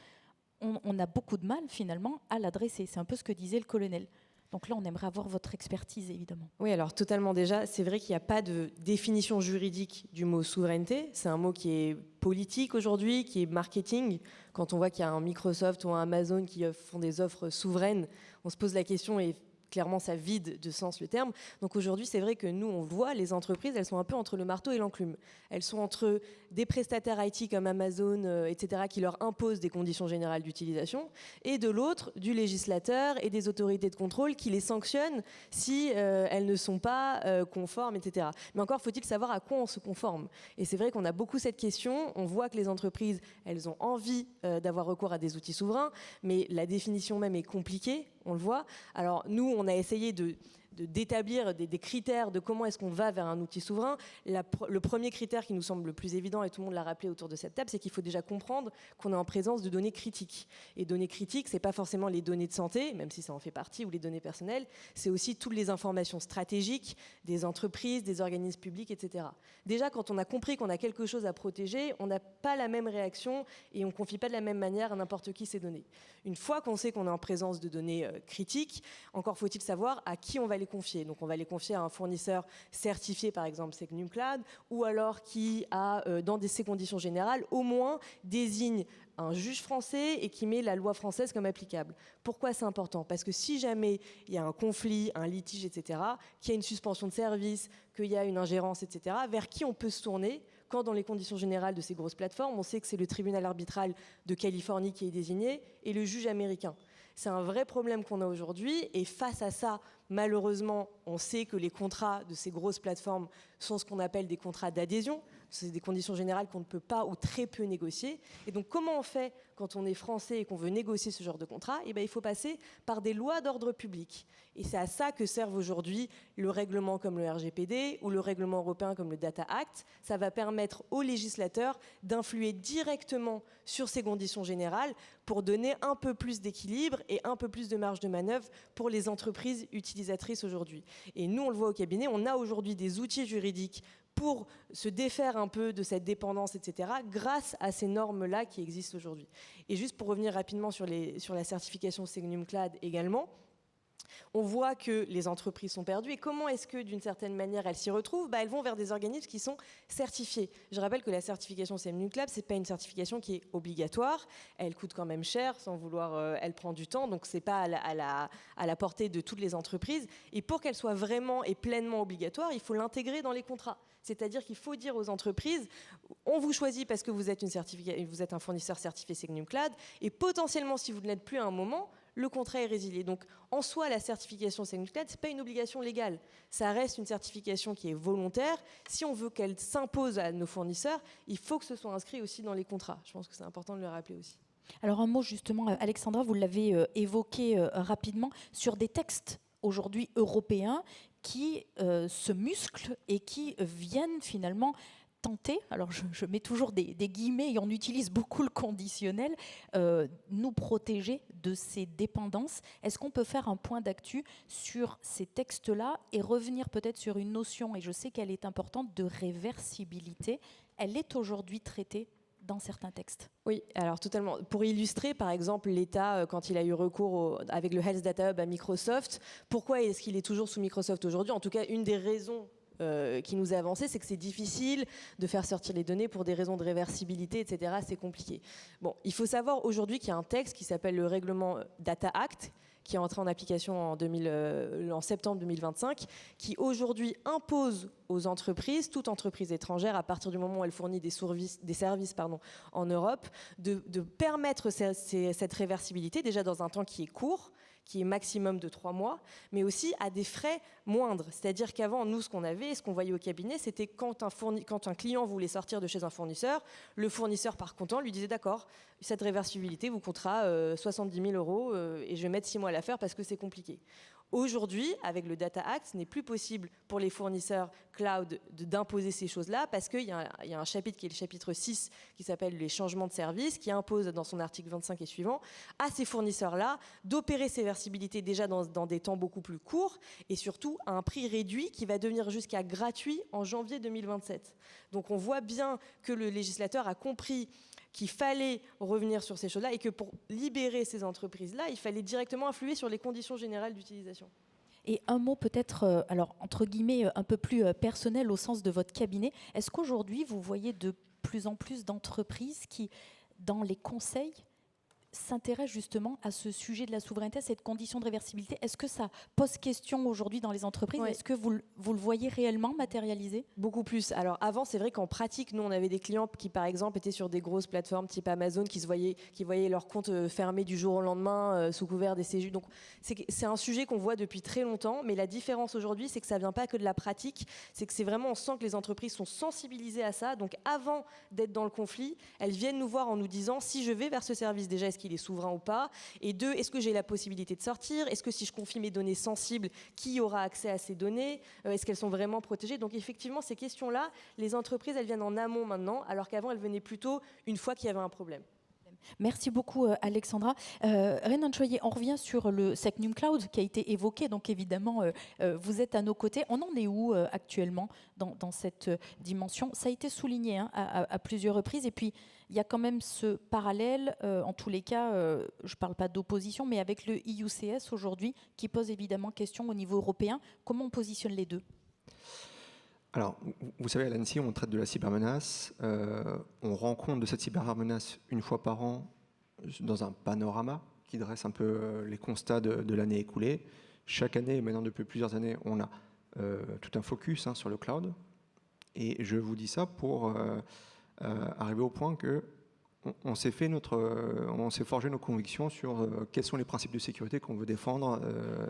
on a beaucoup de mal finalement à l'adresser. C'est un peu ce que disait le colonel. Donc là, on aimerait avoir votre expertise, évidemment. Oui, alors totalement déjà, c'est vrai qu'il n'y a pas de définition juridique du mot souveraineté. C'est un mot qui est politique aujourd'hui, qui est marketing. Quand on voit qu'il y a un Microsoft ou un Amazon qui font des offres souveraines, on se pose la question et clairement, ça vide de sens le terme. Donc aujourd'hui, c'est vrai que nous, on voit, les entreprises, elles sont un peu entre le marteau et l'enclume. Elles sont entre des prestataires IT comme Amazon, etc., qui leur imposent des conditions générales d'utilisation, et de l'autre, du législateur et des autorités de contrôle qui les sanctionnent si elles ne sont pas conformes, etc. Mais encore faut-il savoir à quoi on se conforme. Et c'est vrai qu'on a beaucoup cette question. On voit que les entreprises, elles ont envie d'avoir recours à des outils souverains, mais la définition même est compliquée. On le voit. Alors nous, on a essayé d'établir des critères de comment est-ce qu'on va vers un outil souverain. Le premier critère qui nous semble le plus évident, et tout le monde l'a rappelé autour de cette table, c'est qu'il faut déjà comprendre qu'on est en présence de données critiques. Et données critiques, c'est pas forcément les données de santé, même si ça en fait partie, ou les données personnelles, c'est aussi toutes les informations stratégiques des entreprises, des organismes publics, etc. Déjà, quand on a compris qu'on a quelque chose à protéger, on n'a pas la même réaction et on ne confie pas de la même manière à n'importe qui ces données. Une fois qu'on sait qu'on est en présence de données critiques, encore faut-il savoir à qui on va les confier. Donc on va les confier à un fournisseur certifié, par exemple SecNumCloud, ou alors qui a, dans ces conditions générales, au moins désigne un juge français et qui met la loi française comme applicable. Pourquoi c'est important? Parce que si jamais il y a un conflit, un litige, etc., qu'il y a une suspension de service, qu'il y a une ingérence, etc., vers qui on peut se tourner quand dans les conditions générales de ces grosses plateformes, on sait que c'est le tribunal arbitral de Californie qui est désigné et le juge américain. C'est un vrai problème qu'on a aujourd'hui et face à ça, malheureusement, on sait que les contrats de ces grosses plateformes sont ce qu'on appelle des contrats d'adhésion. C'est des conditions générales qu'on ne peut pas ou très peu négocier. Et donc, comment on fait quand on est français et qu'on veut négocier ce genre de contrat? Eh bien, il faut passer par des lois d'ordre public. Et c'est à ça que servent aujourd'hui le règlement comme le RGPD ou le règlement européen comme le Data Act. Ça va permettre aux législateurs d'influer directement sur ces conditions générales pour donner un peu plus d'équilibre et un peu plus de marge de manœuvre pour les entreprises utilisatrices aujourd'hui. Et nous, on le voit au cabinet, on a aujourd'hui des outils juridiques pour se défaire un peu de cette dépendance, etc., grâce à ces normes-là qui existent aujourd'hui. Et juste pour revenir rapidement sur la certification SecNumCloud également, on voit que les entreprises sont perdues. Et comment est-ce que, d'une certaine manière, elles s'y retrouvent? Elles vont vers des organismes qui sont certifiés. Je rappelle que la certification SecNumCloud, ce n'est pas une certification qui est obligatoire. Elle coûte quand même cher, sans vouloir... elle prend du temps, donc ce n'est pas à la portée de toutes les entreprises. Et pour qu'elle soit vraiment et pleinement obligatoire, il faut l'intégrer dans les contrats. C'est-à-dire qu'il faut dire aux entreprises, on vous choisit parce que vous êtes un fournisseur certifié SecNumCloud, et potentiellement, si vous ne l'êtes plus à un moment, le contrat est résilié. Donc, en soi, la certification SecNumCloud, ce n'est pas une obligation légale. Ça reste une certification qui est volontaire. Si on veut qu'elle s'impose à nos fournisseurs, il faut que ce soit inscrit aussi dans les contrats. Je pense que c'est important de le rappeler aussi. Alors, un mot justement, Alexandra, vous l'avez évoqué rapidement, sur des textes aujourd'hui européens qui se musclent et qui viennent finalement tenter, alors je mets toujours des guillemets et on utilise beaucoup le conditionnel, nous protéger de ces dépendances. Est-ce qu'on peut faire un point d'actu sur ces textes-là et revenir peut-être sur une notion, et je sais qu'elle est importante, de réversibilité? Elle est aujourd'hui traitée dans certains textes. Oui, alors totalement. Pour illustrer, par exemple, l'État, quand il a eu recours avec le Health Data Hub à Microsoft, pourquoi est-ce qu'il est toujours sous Microsoft aujourd'hui? En tout cas, une des raisons qui nous a avancé, c'est que c'est difficile de faire sortir les données pour des raisons de réversibilité, etc. C'est compliqué. Bon, il faut savoir aujourd'hui qu'il y a un texte qui s'appelle le règlement Data Act, qui est entré en application en septembre 2025, qui aujourd'hui impose aux entreprises, toute entreprise étrangère, à partir du moment où elle fournit des services en Europe, de permettre cette réversibilité, déjà dans un temps qui est court, qui est maximum de 3 mois, mais aussi à des frais moindres. C'est-à-dire qu'avant, nous, ce qu'on avait et ce qu'on voyait au cabinet, c'était quand un client voulait sortir de chez un fournisseur, le fournisseur, par content, lui disait « D'accord, cette réversibilité vous coûtera 70 000 € et je vais mettre 6 mois à la faire parce que c'est compliqué. » Aujourd'hui, avec le Data Act, ce n'est plus possible pour les fournisseurs cloud d'imposer ces choses-là parce qu'il y a un chapitre qui est le chapitre 6 qui s'appelle les changements de service qui impose dans son article 25 et suivant à ces fournisseurs-là d'opérer ces réversibilités déjà dans des temps beaucoup plus courts et surtout à un prix réduit qui va devenir jusqu'à gratuit en janvier 2027. Donc on voit bien que le législateur a compris qu'il fallait revenir sur ces choses-là et que pour libérer ces entreprises-là, il fallait directement influer sur les conditions générales d'utilisation. Et un mot peut-être, alors entre guillemets, un peu plus personnel au sens de votre cabinet. Est-ce qu'aujourd'hui, vous voyez de plus en plus d'entreprises qui, dans les conseils, s'intéressent justement à ce sujet de la souveraineté, à cette condition de réversibilité? Est-ce que ça pose question aujourd'hui dans les entreprises? Oui. Est-ce que vous le voyez réellement matérialisé? Beaucoup plus. Alors avant, c'est vrai qu'en pratique, nous, on avait des clients qui, par exemple, étaient sur des grosses plateformes type Amazon, qui voyaient leur compte fermé du jour au lendemain sous couvert des CJU. Donc c'est un sujet qu'on voit depuis très longtemps, mais la différence aujourd'hui, c'est que ça vient pas que de la pratique, c'est que c'est vraiment, on sent que les entreprises sont sensibilisées à ça. Donc avant d'être dans le conflit, elles viennent nous voir en nous disant, si je vais vers ce service, déjà, est-ce qu'il est souverain ou pas? Et 2, est-ce que j'ai la possibilité de sortir? Est-ce que si je confie mes données sensibles, qui aura accès à ces données? Est-ce qu'elles sont vraiment protégées? Donc effectivement, ces questions-là, les entreprises, elles viennent en amont maintenant, alors qu'avant, elles venaient plutôt une fois qu'il y avait un problème. Merci beaucoup Alexandra. Renan Choyer, on revient sur le Secnum Cloud qui a été évoqué. Donc évidemment, vous êtes à nos côtés. On en est où actuellement dans cette dimension? Ça a été souligné à plusieurs reprises. Et puis, il y a quand même ce parallèle, en tous les cas, je ne parle pas d'opposition, mais avec le IUCS aujourd'hui, qui pose évidemment question au niveau européen. Comment on positionne les deux? Alors, vous savez, à l'ANSSI, on traite de la cybermenace. On rend compte de cette cybermenace une fois par an dans un panorama qui dresse un peu les constats de l'année écoulée. Chaque année, maintenant depuis plusieurs années, on a tout un focus sur le cloud. Et je vous dis ça pour arriver au point que on s'est forgé nos convictions sur quels sont les principes de sécurité qu'on veut défendre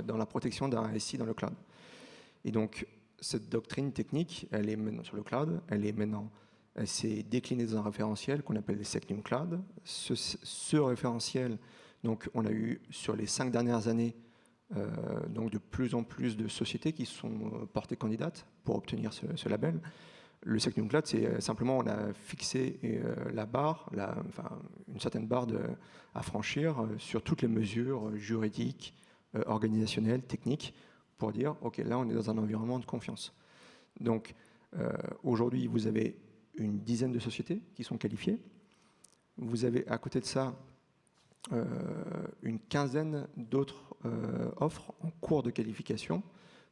dans la protection d'un SI dans le cloud. Et donc, cette doctrine technique, elle est maintenant sur le cloud, elle s'est déclinée dans un référentiel qu'on appelle le Secnum Cloud. Ce référentiel, donc, on a eu sur les 5 dernières années donc de plus en plus de sociétés qui sont portées candidates pour obtenir ce label. Le Secnum Cloud, c'est simplement, on a fixé la barre, une certaine barre à franchir sur toutes les mesures juridiques, organisationnelles, techniques, pour dire, OK, là, on est dans un environnement de confiance. Donc, aujourd'hui, vous avez une dizaine de sociétés qui sont qualifiées. Vous avez, à côté de ça, une quinzaine d'autres offres en cours de qualification.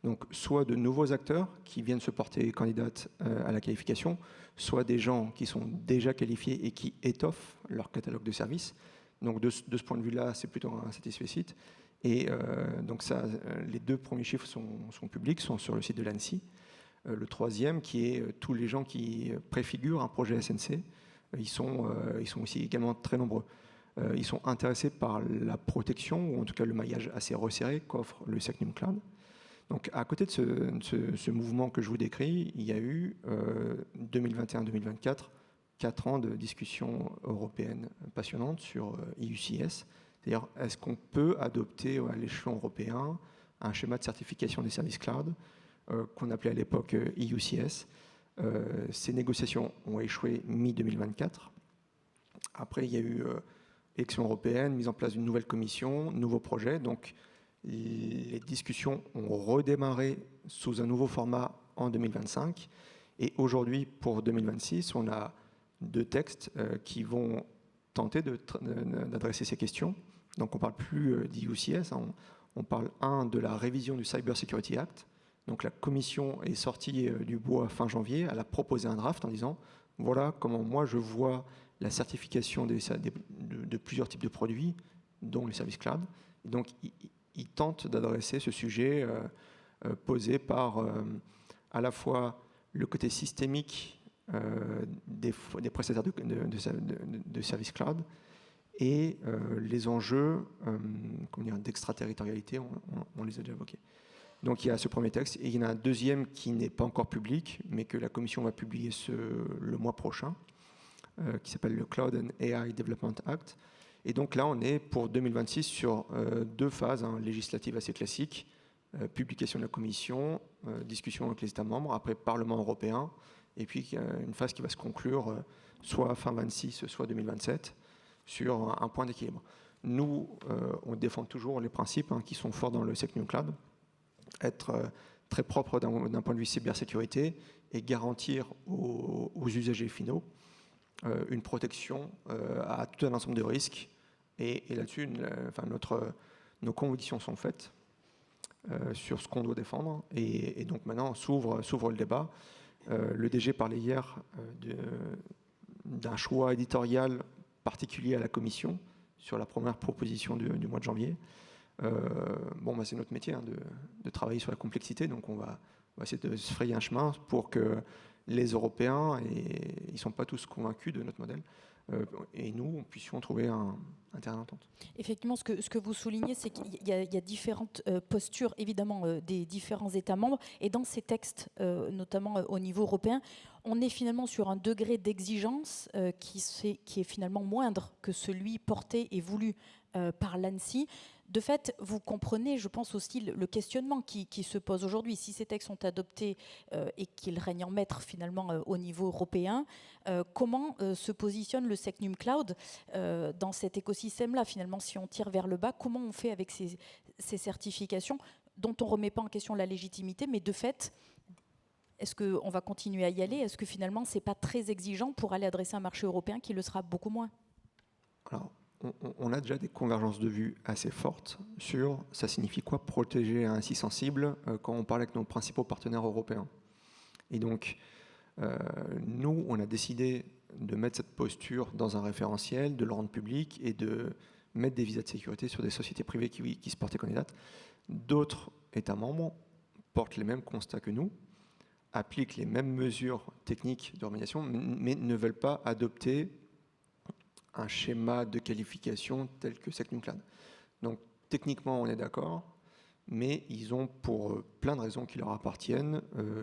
Donc, soit de nouveaux acteurs qui viennent se porter candidates à la qualification, soit des gens qui sont déjà qualifiés et qui étoffent leur catalogue de services. Donc, de ce point de vue-là, c'est plutôt un satisfait. Et donc ça, les 2 premiers chiffres sont publics, sont sur le site de l'ANSSI. Le troisième, qui est tous les gens qui préfigurent un projet SNC, ils sont aussi également très nombreux. Ils sont intéressés par la protection, ou en tout cas le maillage assez resserré qu'offre le Secnum Cloud. Donc à côté de ce mouvement que je vous décris, il y a eu 2021-2024, 4 ans de discussions européennes passionnantes sur IUCS. C'est-à-dire, est-ce qu'on peut adopter à l'échelon européen un schéma de certification des services cloud qu'on appelait à l'époque IUCS? Ces négociations ont échoué mi-2024. Après, il y a eu élection européenne, mise en place d'une nouvelle commission, nouveau projet. Donc, les discussions ont redémarré sous un nouveau format en 2025. Et aujourd'hui, pour 2026, on a 2 textes qui vont tenter d'adresser ces questions. Donc on ne parle plus d'IUCS, on parle de la révision du Cyber Security Act. Donc la commission est sortie du bois fin janvier, elle a proposé un draft en disant voilà comment moi je vois la certification de plusieurs types de produits, dont les services cloud. Et donc il tente d'adresser ce sujet posé par à la fois le côté systémique des prestataires de services cloud, et les enjeux d'extraterritorialité, on les a déjà évoqués. Donc il y a ce premier texte, et il y en a un deuxième qui n'est pas encore public, mais que la Commission va publier le mois prochain, qui s'appelle le Cloud and AI Development Act. Et donc là, on est pour 2026 sur 2 phases législatives assez classiques, publication de la Commission, discussion avec les États membres, après Parlement européen, et puis une phase qui va se conclure soit fin 26, soit 2027, sur un point d'équilibre. Nous, on défend toujours les principes qui sont forts dans le Secnum Cloud, être très propre d'un point de vue cybersécurité et garantir aux usagers finaux une protection à tout un ensemble de risques. Et là-dessus, nos convictions sont faites sur ce qu'on doit défendre. Et donc maintenant, s'ouvre le débat. Le DG parlait hier d'un choix éditorial particulier à la Commission sur la première proposition du mois de janvier. C'est notre métier de travailler sur la complexité, donc on va va essayer de se frayer un chemin pour que les Européens, et ils ne sont pas tous convaincus de notre modèle, et nous, on puissions trouver un terrain d'entente. Effectivement, ce que vous soulignez, c'est qu'il y a différentes postures, évidemment, des différents États membres. Et dans ces textes, notamment au niveau européen, on est finalement sur un degré d'exigence qui est finalement moindre que celui porté et voulu par l'ANSSI. De fait, vous comprenez, je pense aussi, le questionnement qui se pose aujourd'hui. Si ces textes sont adoptés et qu'ils règnent en maître finalement au niveau européen, comment se positionne le Secnum Cloud dans cet écosystème-là? Finalement, si on tire vers le bas, comment on fait avec ces certifications dont on ne remet pas en question la légitimité, mais de fait, est-ce qu'on va continuer à y aller? Est-ce que finalement, ce n'est pas très exigeant pour aller adresser un marché européen qui le sera beaucoup moins? Alors, on a déjà des convergences de vues assez fortes sur ça signifie quoi protéger un site sensible quand on parle avec nos principaux partenaires européens. Et donc, nous, on a décidé de mettre cette posture dans un référentiel, de le rendre public et de mettre des visas de sécurité sur des sociétés privées qui se portaient candidates. D'autres États membres portent les mêmes constats que nous, appliquent les mêmes mesures techniques d'organisation, mais ne veulent pas adopter un schéma de qualification tel que Secnum Cloud. Donc techniquement on est d'accord, mais ils ont pour plein de raisons qui leur appartiennent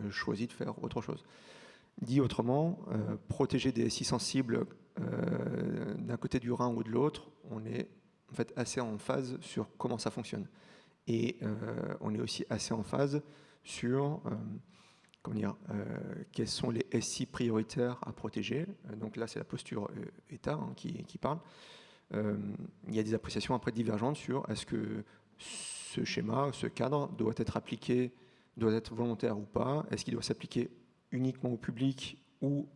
choisi de faire autre chose. Dit autrement, protéger des SI sensibles d'un côté du Rhin ou de l'autre, on est en fait assez en phase sur comment ça fonctionne. Et on est aussi assez en phase sur quels sont les SI prioritaires à protéger. Donc là, c'est la posture État qui parle. Il y a des appréciations après divergentes sur est-ce que ce schéma, ce cadre doit être appliqué, doit être volontaire ou pas, est-ce qu'il doit s'appliquer uniquement au public ou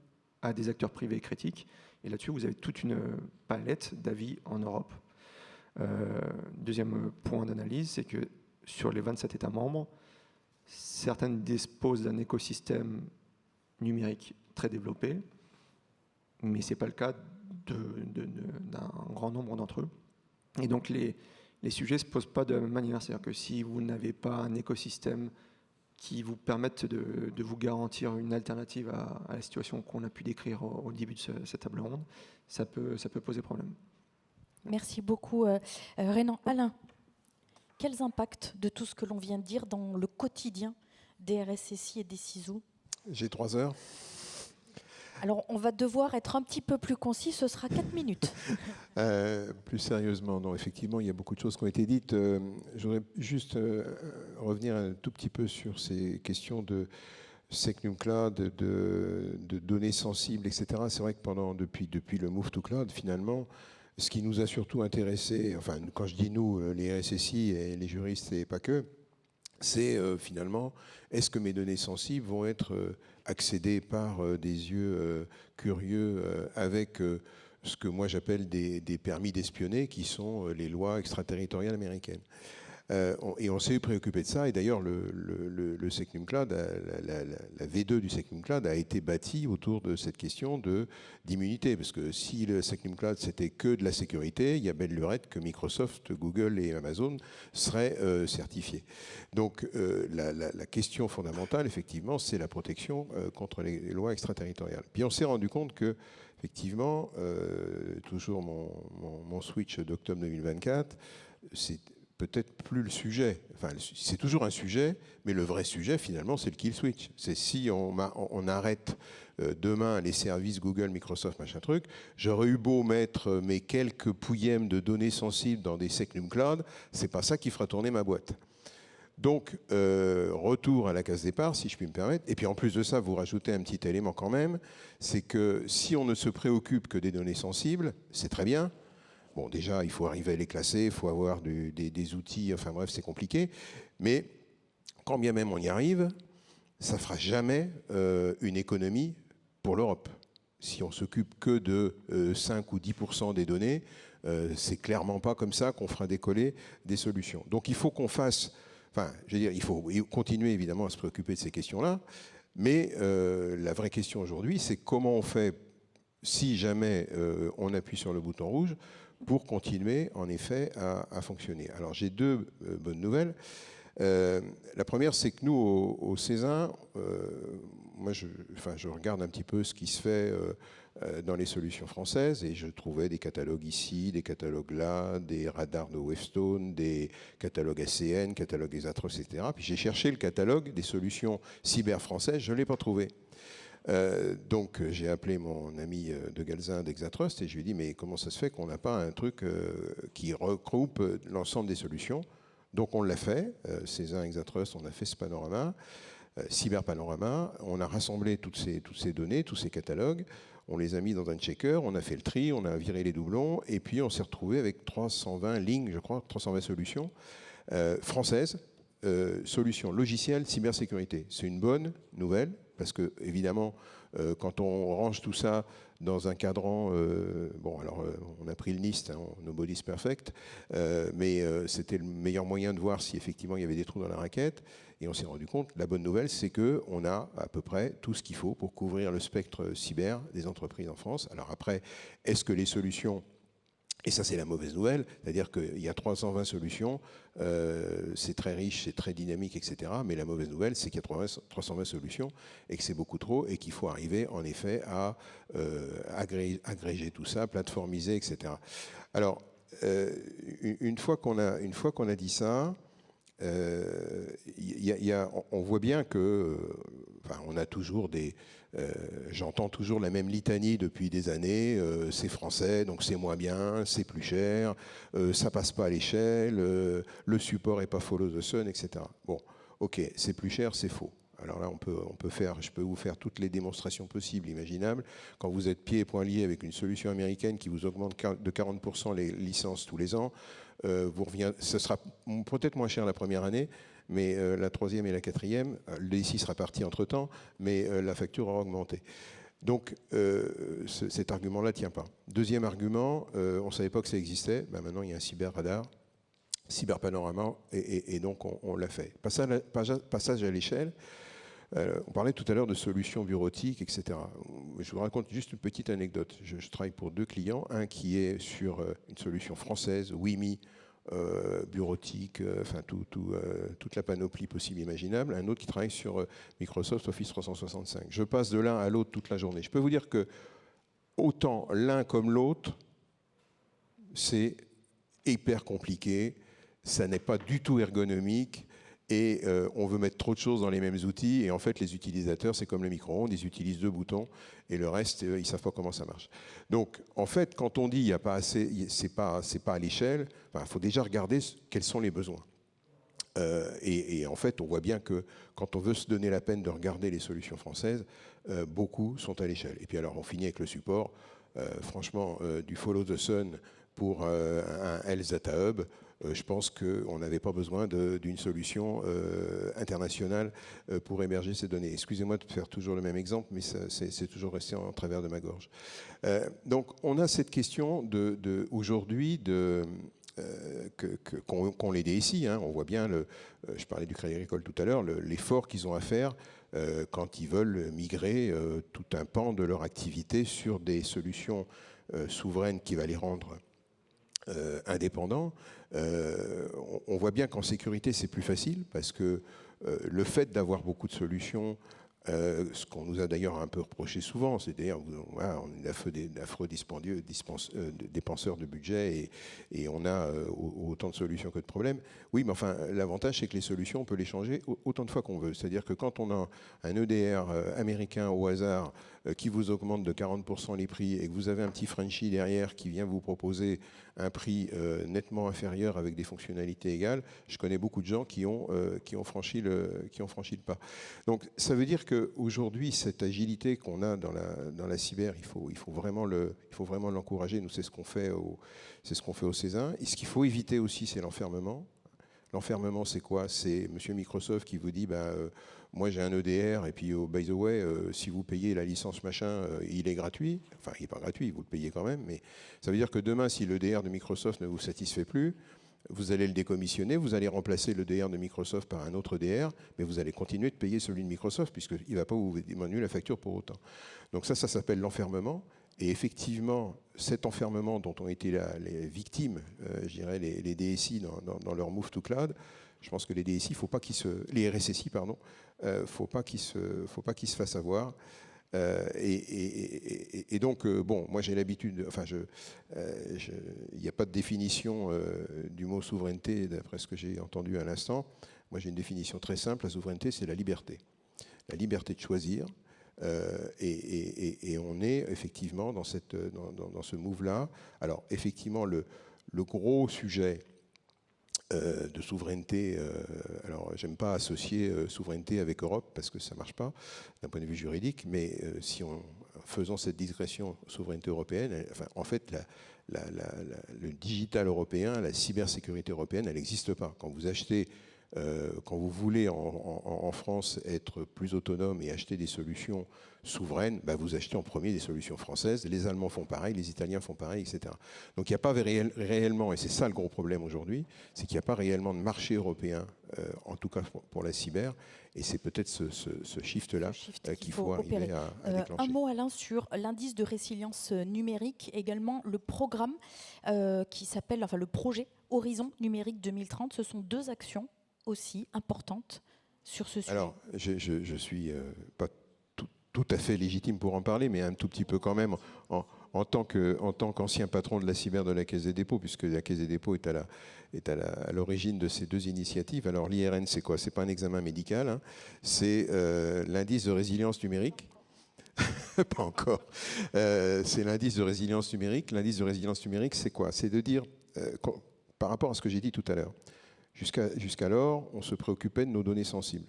à des acteurs privés critiques. Et là-dessus, vous avez toute une palette d'avis en Europe. Deuxième point d'analyse, c'est que sur les 27 États membres, certaines disposent d'un écosystème numérique très développé, mais ce n'est pas le cas d'un grand nombre d'entre eux. Et donc les sujets ne se posent pas de la même manière. C'est-à-dire que si vous n'avez pas un écosystème qui vous permette de vous garantir une alternative à la situation qu'on a pu décrire au début de cette table ronde, ça peut poser problème. Merci beaucoup, Renan. Alain, quels impacts de tout ce que l'on vient de dire dans le quotidien des RSSI et des CISO? J'ai 3 heures. Alors, on va devoir être un petit peu plus concis, ce sera 4 minutes. Plus sérieusement, non, effectivement, il y a beaucoup de choses qui ont été dites. Je voudrais juste revenir un tout petit peu sur ces questions de Secnum Cloud, de données sensibles, etc. C'est vrai que depuis le Move to Cloud, finalement, ce qui nous a surtout intéressé, enfin, quand je dis nous, les RSSI et les juristes et pas que, c'est finalement, est-ce que mes données sensibles vont être accédées par des yeux curieux avec ce que moi j'appelle des permis d'espionner, qui sont les lois extraterritoriales américaines. Et on s'est préoccupé de ça, et d'ailleurs le Secnum Cloud, la V2 du Secnum Cloud a été bâtie autour de cette question d'immunité, parce que si le Secnum Cloud c'était que de la sécurité, il y a belle lurette que Microsoft, Google et Amazon seraient certifiés. Donc la question fondamentale, effectivement, c'est la protection contre les lois extraterritoriales. Puis on s'est rendu compte que, effectivement, toujours mon switch d'octobre 2024, c'est peut-être plus le sujet. Enfin, c'est toujours un sujet, mais le vrai sujet, finalement, c'est le kill switch. C'est si on arrête demain les services Google, Microsoft, machin truc, j'aurais eu beau mettre mes quelques pouillèmes de données sensibles dans des Secnum Cloud, c'est pas ça qui fera tourner ma boîte. Donc, retour à la case départ, si je puis me permettre. Et puis, en plus de ça, vous rajoutez un petit élément quand même, c'est que si on ne se préoccupe que des données sensibles, c'est très bien. Bon, déjà, il faut arriver à les classer, il faut avoir des outils, enfin bref, c'est compliqué. Mais quand bien même on y arrive, ça ne fera jamais une économie pour l'Europe. Si on s'occupe que de 5 ou 10% des données, c'est clairement pas comme ça qu'on fera décoller des solutions. Donc il faut qu'on fasse, enfin, je veux dire, il faut continuer évidemment à se préoccuper de ces questions-là, mais la vraie question aujourd'hui, c'est comment on fait, si jamais on appuie sur le bouton rouge, pour continuer en effet à fonctionner. Alors j'ai 2 bonnes nouvelles. La première, c'est que nous, au Césin, moi, je regarde un petit peu ce qui se fait dans les solutions françaises et je trouvais des catalogues ici, des catalogues là, des radars de Wavestone, des catalogues ACN, catalogues Exatros, etc. Puis j'ai cherché le catalogue des solutions cyber françaises, je ne l'ai pas trouvé. Donc j'ai appelé mon ami de Galzin d'Exatrust et je lui ai dit mais comment ça se fait qu'on n'a pas un truc qui regroupe l'ensemble des solutions. Donc on l'a fait, Césin, Exatrust, on a fait ce panorama, Cyber Panorama, on a rassemblé toutes ces données, tous ces catalogues, on les a mis dans un checker, on a fait le tri, on a viré les doublons et puis on s'est retrouvé avec 320 lignes, je crois, 320 solutions françaises, solutions logicielles, cybersécurité. C'est une bonne nouvelle parce que évidemment quand on range tout ça dans un cadran, on a pris le NIST, hein, Nobody's Perfect, mais c'était le meilleur moyen de voir si effectivement il y avait des trous dans la raquette. Et on s'est rendu compte, la bonne nouvelle, c'est qu'on a à peu près tout ce qu'il faut pour couvrir le spectre cyber des entreprises en France. Alors après, est-ce que les solutions... Et ça, c'est la mauvaise nouvelle, c'est-à-dire qu'il y a 320 solutions, c'est très riche, c'est très dynamique, etc. Mais la mauvaise nouvelle, c'est qu'il y a 320 solutions et que c'est beaucoup trop et qu'il faut arriver, en effet, à agréger tout ça, plateformiser, etc. Alors, une fois qu'on a dit ça, on voit bien que, on a toujours j'entends toujours la même litanie depuis des années. C'est français, donc c'est moins bien, c'est plus cher, ça passe pas à l'échelle, le support est pas follow the sun, etc. Bon, ok, c'est plus cher, c'est faux. Alors là, je peux vous faire toutes les démonstrations possibles, imaginables. Quand vous êtes pieds et poings liés avec une solution américaine qui vous augmente de 40% les licences tous les ans, ce sera peut-être moins cher la première année, mais la troisième et la quatrième, le DSI sera parti entre-temps, mais la facture aura augmenté. Donc cet argument-là ne tient pas. Deuxième argument, on ne savait pas que ça existait. Ben, maintenant, il y a un cyber-radar, cyber-panorama, et donc on l'a fait. Passage à l'échelle. On parlait tout à l'heure de solutions bureautiques, etc. Je vous raconte juste une petite anecdote. Je travaille pour 2 clients. Un qui est sur une solution française, WIMI, bureautique, toute la panoplie possible et imaginable. Un autre qui travaille sur Microsoft Office 365. Je passe de l'un à l'autre toute la journée. Je peux vous dire que autant l'un comme l'autre, c'est hyper compliqué, ça n'est pas du tout ergonomique. Et on veut mettre trop de choses dans les mêmes outils. Et en fait, les utilisateurs, c'est comme le micro-ondes, ils utilisent 2 boutons. Et le reste, ils ne savent pas comment ça marche. Donc, en fait, quand on dit qu'il n'y a pas assez, c'est pas à l'échelle, il faut déjà regarder quels sont les besoins. Et en fait, on voit bien que quand on veut se donner la peine de regarder les solutions françaises, beaucoup sont à l'échelle. Et puis alors, on finit avec le support. Franchement, du Follow the Sun pour un Health Data Hub, je pense qu'on n'avait pas besoin d'une solution internationale pour héberger ces données. Excusez-moi de faire toujours le même exemple, mais c'est toujours resté en travers de ma gorge. Donc, on a cette question aujourd'hui qu'ont les DSI. Hein. On voit bien, je parlais du Crédit Agricole tout à l'heure, l'effort qu'ils ont à faire quand ils veulent migrer tout un pan de leur activité sur des solutions souveraines qui va les rendre indépendants. On voit bien qu'en sécurité, c'est plus facile parce que le fait d'avoir beaucoup de solutions, ce qu'on nous a d'ailleurs un peu reproché souvent, c'est d'ailleurs on est d'affreux dépenseurs de budget et on a autant de solutions que de problèmes. Oui, mais enfin, l'avantage, c'est que les solutions, on peut les changer autant de fois qu'on veut. C'est-à-dire que quand on a un EDR américain au hasard qui vous augmente de 40% les prix et que vous avez un petit Frenchie derrière qui vient vous proposer un prix nettement inférieur avec des fonctionnalités égales, je connais beaucoup de gens qui ont franchi le pas. Donc ça veut dire qu'aujourd'hui, cette agilité qu'on a dans la cyber, il faut vraiment l'encourager. Nous, c'est ce qu'on fait au Césin. Et ce qu'il faut éviter aussi, c'est l'enfermement. L'enfermement, c'est quoi? C'est monsieur Microsoft qui vous dit moi j'ai un EDR et puis by the way, si vous payez la licence machin, il est gratuit. Enfin, il n'est pas gratuit, vous le payez quand même. Mais ça veut dire que demain, si l'EDR de Microsoft ne vous satisfait plus, vous allez le décommissionner, vous allez remplacer l'EDR de Microsoft par un autre EDR, mais vous allez continuer de payer celui de Microsoft puisqu'il ne va pas vous diminuer la facture pour autant. Donc ça s'appelle l'enfermement. Et effectivement, cet enfermement dont ont été les victimes, je dirais les DSI dans leur move to cloud, Je pense que les DSI, les RSSI, pardon, faut pas qu'ils se fassent avoir. Et donc, bon, moi j'ai l'habitude, enfin, il n'y a pas de définition du mot souveraineté, d'après ce que j'ai entendu à l'instant. Moi j'ai une définition très simple, la souveraineté c'est la liberté de choisir. Et on est effectivement dans ce move-là. Alors effectivement, le gros sujet de souveraineté, alors j'aime pas associer souveraineté avec Europe parce que ça marche pas d'un point de vue juridique, mais si en faisant cette digression souveraineté européenne, enfin, en fait le digital européen, la cybersécurité européenne, elle n'existe pas. Quand vous achetez quand vous voulez en France être plus autonome et acheter des solutions souveraines, bah vous achetez en premier des solutions françaises. Les Allemands font pareil, les Italiens font pareil, etc. Donc il n'y a pas réellement, et c'est ça le gros problème aujourd'hui, c'est qu'il n'y a pas réellement de marché européen, en tout cas pour la cyber, et c'est peut-être ce shift-là qu'il faut arriver à déclencher. Un mot, Alain, sur l'indice de résilience numérique, également le programme qui s'appelle, enfin le projet Horizon numérique 2030. Ce sont 2 actions aussi importante sur ce sujet. Alors, je suis pas tout à fait légitime pour en parler, mais un tout petit peu quand même en tant qu'ancien patron de la cyber de la Caisse des dépôts, puisque la Caisse des dépôts est à l'origine de ces 2 initiatives. Alors l'IRN, c'est quoi? C'est pas un examen médical, hein. C'est l'indice de résilience numérique. Pas encore. C'est l'indice de résilience numérique. L'indice de résilience numérique, c'est quoi? C'est de dire, par rapport à ce que j'ai dit tout à l'heure, jusqu'alors, on se préoccupait de nos données sensibles.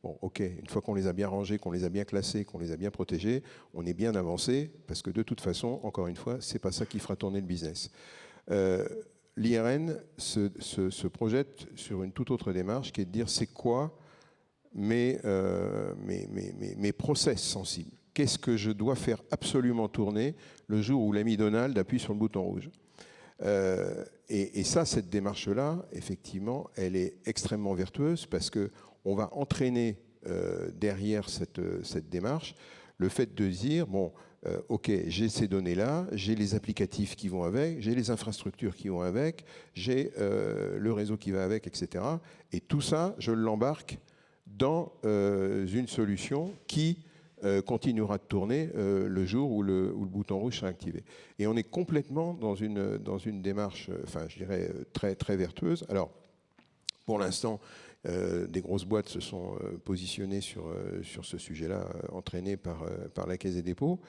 Bon, ok, une fois qu'on les a bien rangées, qu'on les a bien classées, qu'on les a bien protégées, on est bien avancé, parce que de toute façon, encore une fois, c'est pas ça qui fera tourner le business. L'IRN se projette sur une toute autre démarche, qui est de dire c'est quoi mes process sensibles. Qu'est-ce que je dois faire absolument tourner le jour où l'ami Donald appuie sur le bouton rouge? Et ça, cette démarche-là, effectivement, elle est extrêmement vertueuse parce qu'on va entraîner derrière cette démarche le fait de dire, bon, ok, j'ai ces données-là, j'ai les applicatifs qui vont avec, j'ai les infrastructures qui vont avec, j'ai le réseau qui va avec, etc. Et tout ça, je l'embarque dans une solution qui continuera de tourner le jour où le bouton rouge sera activé. Et on est complètement dans une démarche, enfin, je dirais, très, très vertueuse. Alors, pour l'instant, des grosses boîtes se sont positionnées sur ce sujet-là, entraînées par la Caisse des dépôts.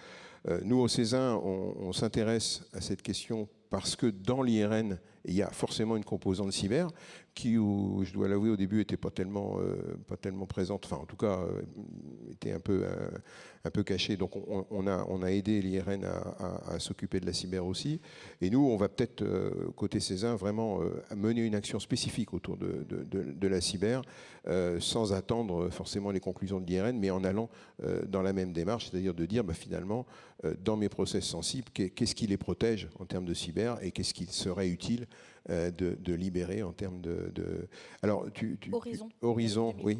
Nous, au Césin, on s'intéresse à cette question parce que dans l'IRN, il y a forcément une composante cyber qui, je dois l'avouer, au début, n'était pas tellement présente, enfin en tout cas, était un peu cachée. Donc on a aidé l'IRN à s'occuper de la cyber aussi. Et nous, on va peut-être, côté Césin, vraiment mener une action spécifique autour de la cyber, sans attendre forcément les conclusions de l'IRN, mais en allant dans la même démarche, c'est-à-dire de dire, bah, finalement, dans mes process sensibles, qu'est-ce qui les protège en termes de cyber et qu'est-ce qui serait utile de libérer en termes de... Alors, Horizon, oui,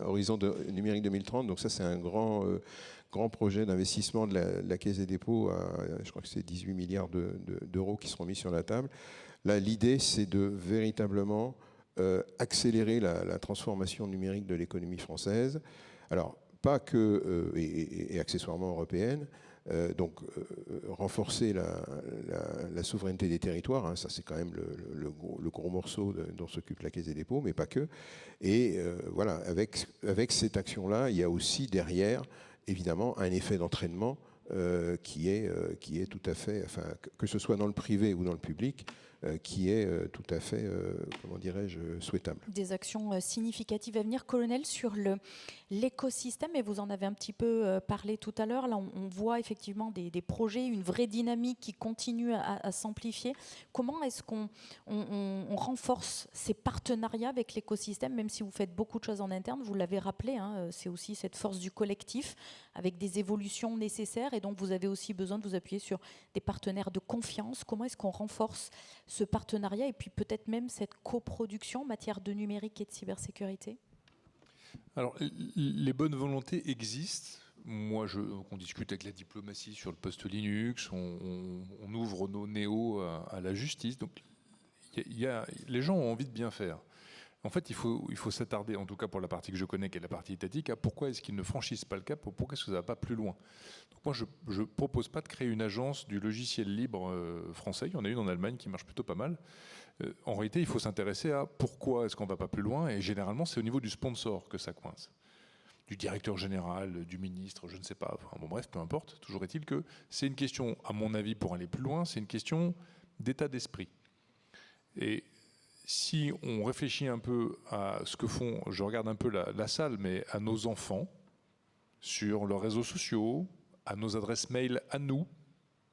Horizon numérique 2030. Donc ça, c'est un grand projet d'investissement de la Caisse des dépôts. Je crois que c'est 18 milliards d'euros qui seront mis sur la table. Là, l'idée, c'est de véritablement accélérer la transformation numérique de l'économie française. Alors, pas que, et accessoirement européenne, donc renforcer la souveraineté des territoires, hein, ça c'est quand même le gros morceau dont s'occupe la Caisse des dépôts, mais pas que. Et voilà, avec cette action-là, il y a aussi derrière, évidemment, un effet d'entraînement qui est tout à fait, enfin, que ce soit dans le privé ou dans le public, qui est tout à fait, comment dirais-je, souhaitable. Des actions significatives à venir. Colonel, sur l'écosystème, et vous en avez un petit peu parlé tout à l'heure, là on voit effectivement des projets, une vraie dynamique qui continue à s'amplifier. Comment est-ce qu'on renforce ces partenariats avec l'écosystème, même si vous faites beaucoup de choses en interne, vous l'avez rappelé, hein, c'est aussi cette force du collectif avec des évolutions nécessaires, et donc vous avez aussi besoin de vous appuyer sur des partenaires de confiance. Comment est-ce qu'on renforce ce partenariat et puis peut-être même cette coproduction en matière de numérique et de cybersécurité? Alors, les bonnes volontés existent. Moi, on discute avec la diplomatie sur le poste Linux, on ouvre nos néos à la justice. Donc, les gens ont envie de bien faire. En fait, il faut s'attarder, en tout cas pour la partie que je connais, qui est la partie étatique, à pourquoi est-ce qu'ils ne franchissent pas le cap, ou pourquoi est-ce que ça ne va pas plus loin. Donc moi, je ne propose pas de créer une agence du logiciel libre français. Il y en a une en Allemagne qui marche plutôt pas mal. En réalité, il faut s'intéresser à pourquoi est-ce qu'on ne va pas plus loin, et généralement, c'est au niveau du sponsor que ça coince. Du directeur général, du ministre, je ne sais pas. Enfin, bon, bref, peu importe. Toujours est-il que c'est une question, à mon avis, pour aller plus loin, c'est une question d'état d'esprit. Et si on réfléchit un peu à ce que font, je regarde un peu la salle, mais à nos enfants, sur leurs réseaux sociaux, à nos adresses mail à nous,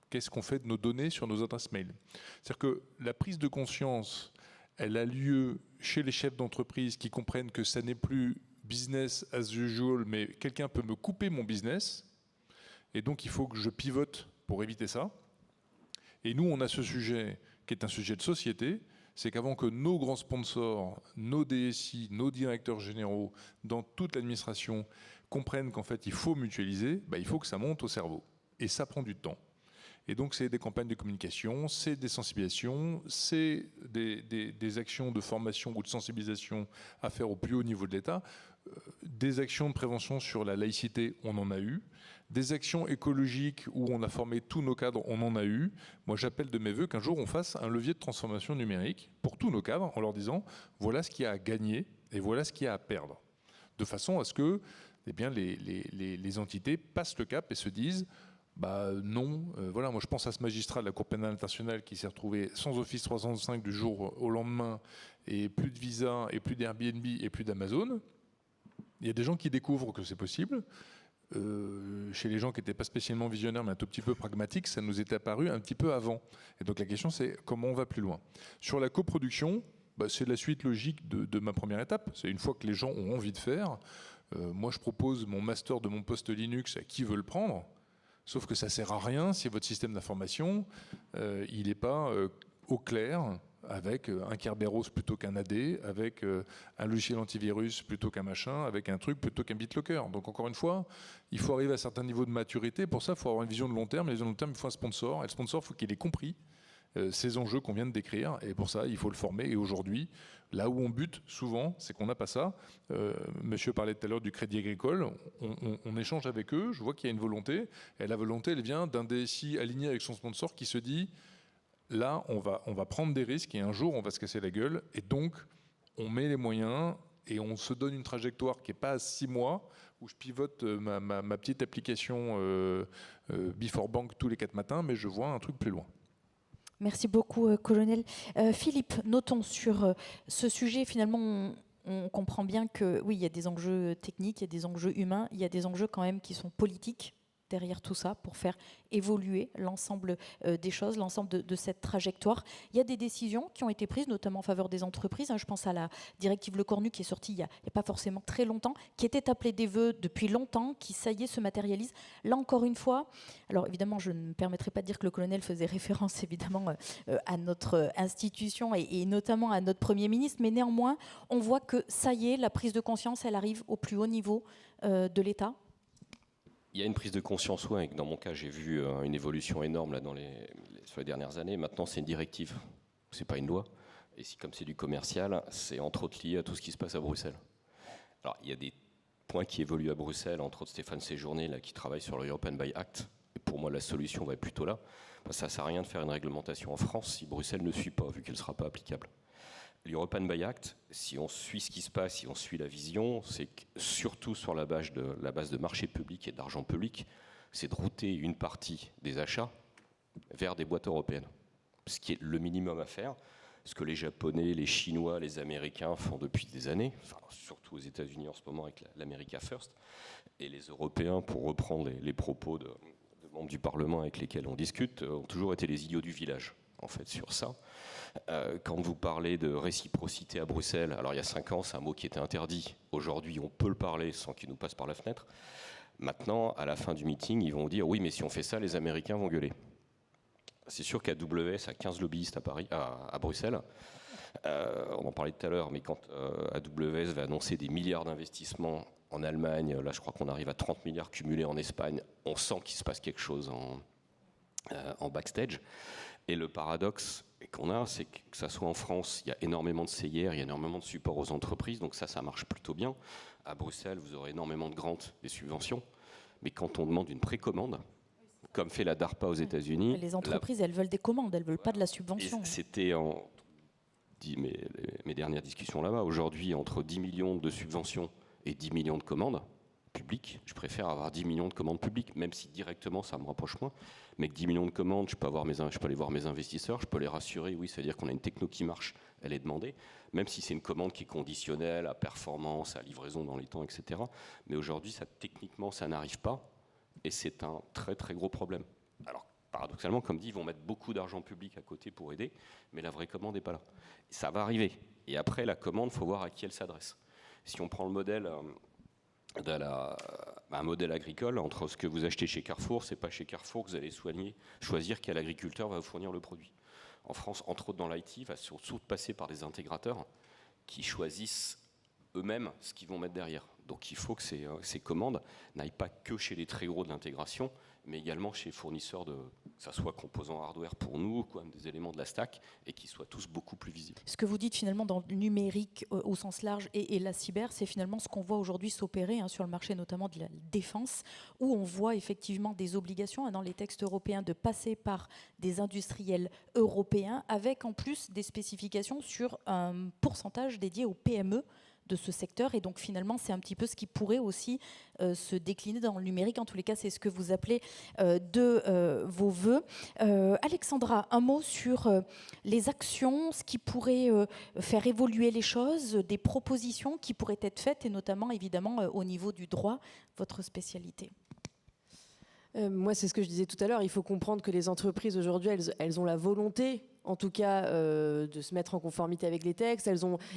qu'est-ce qu'on fait de nos données sur nos adresses mail? C'est-à-dire que la prise de conscience, elle a lieu chez les chefs d'entreprise qui comprennent que ça n'est plus business as usual, mais quelqu'un peut me couper mon business, et donc il faut que je pivote pour éviter ça. Et nous, on a ce sujet qui est un sujet de société, c'est qu'avant que nos grands sponsors, nos DSI, nos directeurs généraux, dans toute l'administration, comprennent qu'en fait il faut mutualiser, il faut que ça monte au cerveau. Et ça prend du temps. Et donc c'est des campagnes de communication, c'est des sensibilisations, c'est des actions de formation ou de sensibilisation à faire au plus haut niveau de l'État. Des actions de prévention sur la laïcité, on en a eu. Des actions écologiques où on a formé tous nos cadres, on en a eu. Moi, j'appelle de mes voeux qu'un jour, on fasse un levier de transformation numérique pour tous nos cadres en leur disant voilà ce qu'il y a à gagner et voilà ce qu'il y a à perdre. De façon à ce que les entités passent le cap et se disent non, voilà, moi je pense à ce magistrat de la Cour pénale internationale qui s'est retrouvé sans Office 365 du jour au lendemain et plus de Visa et plus d'Airbnb et plus d'Amazon. Il y a des gens qui découvrent que c'est possible. Chez les gens qui n'étaient pas spécialement visionnaires mais un tout petit peu pragmatiques, ça nous était apparu un petit peu avant. Et donc la question c'est comment on va plus loin. Sur la coproduction, c'est la suite logique de ma première étape. C'est une fois que les gens ont envie de faire, moi je propose mon master de mon poste Linux à qui veut le prendre, sauf que ça ne sert à rien si votre système d'information il n'est pas au clair, avec un Kerberos plutôt qu'un AD, avec un logiciel antivirus plutôt qu'un machin, avec un truc plutôt qu'un BitLocker. Donc encore une fois, il faut arriver à certains niveaux de maturité. Pour ça, il faut avoir une vision de long terme. Et la vision de long terme, il faut un sponsor. Et le sponsor, il faut qu'il ait compris ces enjeux qu'on vient de décrire. Et pour ça, il faut le former. Et aujourd'hui, là où on bute souvent, c'est qu'on n'a pas ça. Monsieur parlait tout à l'heure du Crédit Agricole. On échange avec eux. Je vois qu'il y a une volonté. Et la volonté, elle vient d'un DSI aligné avec son sponsor qui se dit là, on va prendre des risques et un jour, on va se casser la gueule. Et donc, on met les moyens et on se donne une trajectoire qui n'est pas à 6 mois, où je pivote ma petite application Before Bank tous les 4 matins, mais je vois un truc plus loin. Merci beaucoup, colonel. Philippe, notons sur ce sujet, finalement, on comprend bien que oui, il y a des enjeux techniques, il y a des enjeux humains, il y a des enjeux quand même qui sont politiques derrière tout ça pour faire évoluer l'ensemble des choses, l'ensemble de cette trajectoire. Il y a des décisions qui ont été prises, notamment en faveur des entreprises. Je pense à la directive Le Cornu qui est sortie il n'y a pas forcément très longtemps, qui était appelée des vœux depuis longtemps, qui, ça y est, se matérialise. Là, encore une fois, alors évidemment, je ne me permettrai pas de dire que le colonel faisait référence, évidemment, à notre institution et notamment à notre Premier ministre, mais néanmoins, on voit que, ça y est, la prise de conscience, elle arrive au plus haut niveau de l'État. Il y a une prise de conscience, ouais. Dans mon cas, j'ai vu une évolution énorme là, sur les dernières années. Maintenant, c'est une directive, c'est pas une loi. Et comme c'est du commercial, c'est entre autres lié à tout ce qui se passe à Bruxelles. Alors, il y a des points qui évoluent à Bruxelles, entre autres Stéphane Séjourné, là, qui travaille sur le European Buy Act. Et pour moi, la solution va être plutôt là. Ça ne sert à rien de faire une réglementation en France si Bruxelles ne suit pas, vu qu'elle ne sera pas applicable. L'European Buy Act, si on suit ce qui se passe, si on suit la vision, c'est que surtout sur la base de marché public et d'argent public, c'est de router une partie des achats vers des boîtes européennes. Ce qui est le minimum à faire, ce que les Japonais, les Chinois, les Américains font depuis des années, enfin, surtout aux États-Unis en ce moment avec l'America First, et les Européens, pour reprendre les propos de membres du Parlement avec lesquels on discute, ont toujours été les idiots du village, en fait, sur ça. Quand vous parlez de réciprocité à Bruxelles, alors il y a 5 ans, c'est un mot qui était interdit. Aujourd'hui, on peut le parler sans qu'il nous passe par la fenêtre. Maintenant, à la fin du meeting, ils vont dire « Oui, mais si on fait ça, les Américains vont gueuler ». C'est sûr qu'AWS a 15 lobbyistes à Bruxelles. On en parlait tout à l'heure, mais quand AWS va annoncer des milliards d'investissements en Allemagne, là je crois qu'on arrive à 30 milliards cumulés en Espagne, on sent qu'il se passe quelque chose en backstage. Et le paradoxe qu'on a, c'est que ça soit en France, il y a énormément de CIR, il y a énormément de support aux entreprises, donc ça marche plutôt bien. À Bruxelles, vous aurez énormément de grants, des subventions, mais quand on demande une précommande, comme fait la DARPA aux États-Unis... Les entreprises, elles veulent des commandes, elles ne veulent pas de la subvention. C'était mes dernières discussions là-bas. Aujourd'hui, entre 10 millions de subventions et 10 millions de commandes publiques, je préfère avoir 10 millions de commandes publiques, même si directement ça me rapproche moins. Mais que 10 millions de commandes, je peux aller voir mes investisseurs, je peux les rassurer, oui, c'est-à-dire qu'on a une techno qui marche, elle est demandée, même si c'est une commande qui est conditionnelle à performance, à livraison dans les temps, etc. Mais aujourd'hui, techniquement, ça n'arrive pas, et c'est un très très gros problème. Alors, paradoxalement, comme dit, ils vont mettre beaucoup d'argent public à côté pour aider, mais la vraie commande n'est pas là. Ça va arriver. Et après, la commande, il faut voir à qui elle s'adresse. Si on prend le modèle un modèle agricole, entre ce que vous achetez chez Carrefour, c'est pas chez Carrefour que vous allez choisir quel agriculteur va vous fournir le produit. En France, entre autres dans l'IT, il va surtout passer par des intégrateurs qui choisissent eux-mêmes ce qu'ils vont mettre derrière. Donc il faut que ces commandes n'aillent pas que chez les très gros de l'intégration, mais également chez les fournisseurs que ça soit composants hardware pour nous, quoi, des éléments de la stack, et qui soient tous beaucoup plus visibles. Ce que vous dites finalement dans le numérique au sens large et la cyber, c'est finalement ce qu'on voit aujourd'hui s'opérer sur le marché notamment de la défense, où on voit effectivement des obligations dans les textes européens de passer par des industriels européens, avec en plus des spécifications sur un pourcentage dédié aux PME de ce secteur, et donc finalement c'est un petit peu ce qui pourrait aussi se décliner dans le numérique. En tous les cas, c'est ce que vous appelez de vos voeux. Alexandra, un mot sur les actions, ce qui pourrait faire évoluer les choses, des propositions qui pourraient être faites, et notamment évidemment au niveau du droit, votre spécialité. Moi, c'est ce que je disais tout à l'heure, il faut comprendre que les entreprises aujourd'hui, elles ont la volonté, en tout cas, de se mettre en conformité avec les textes.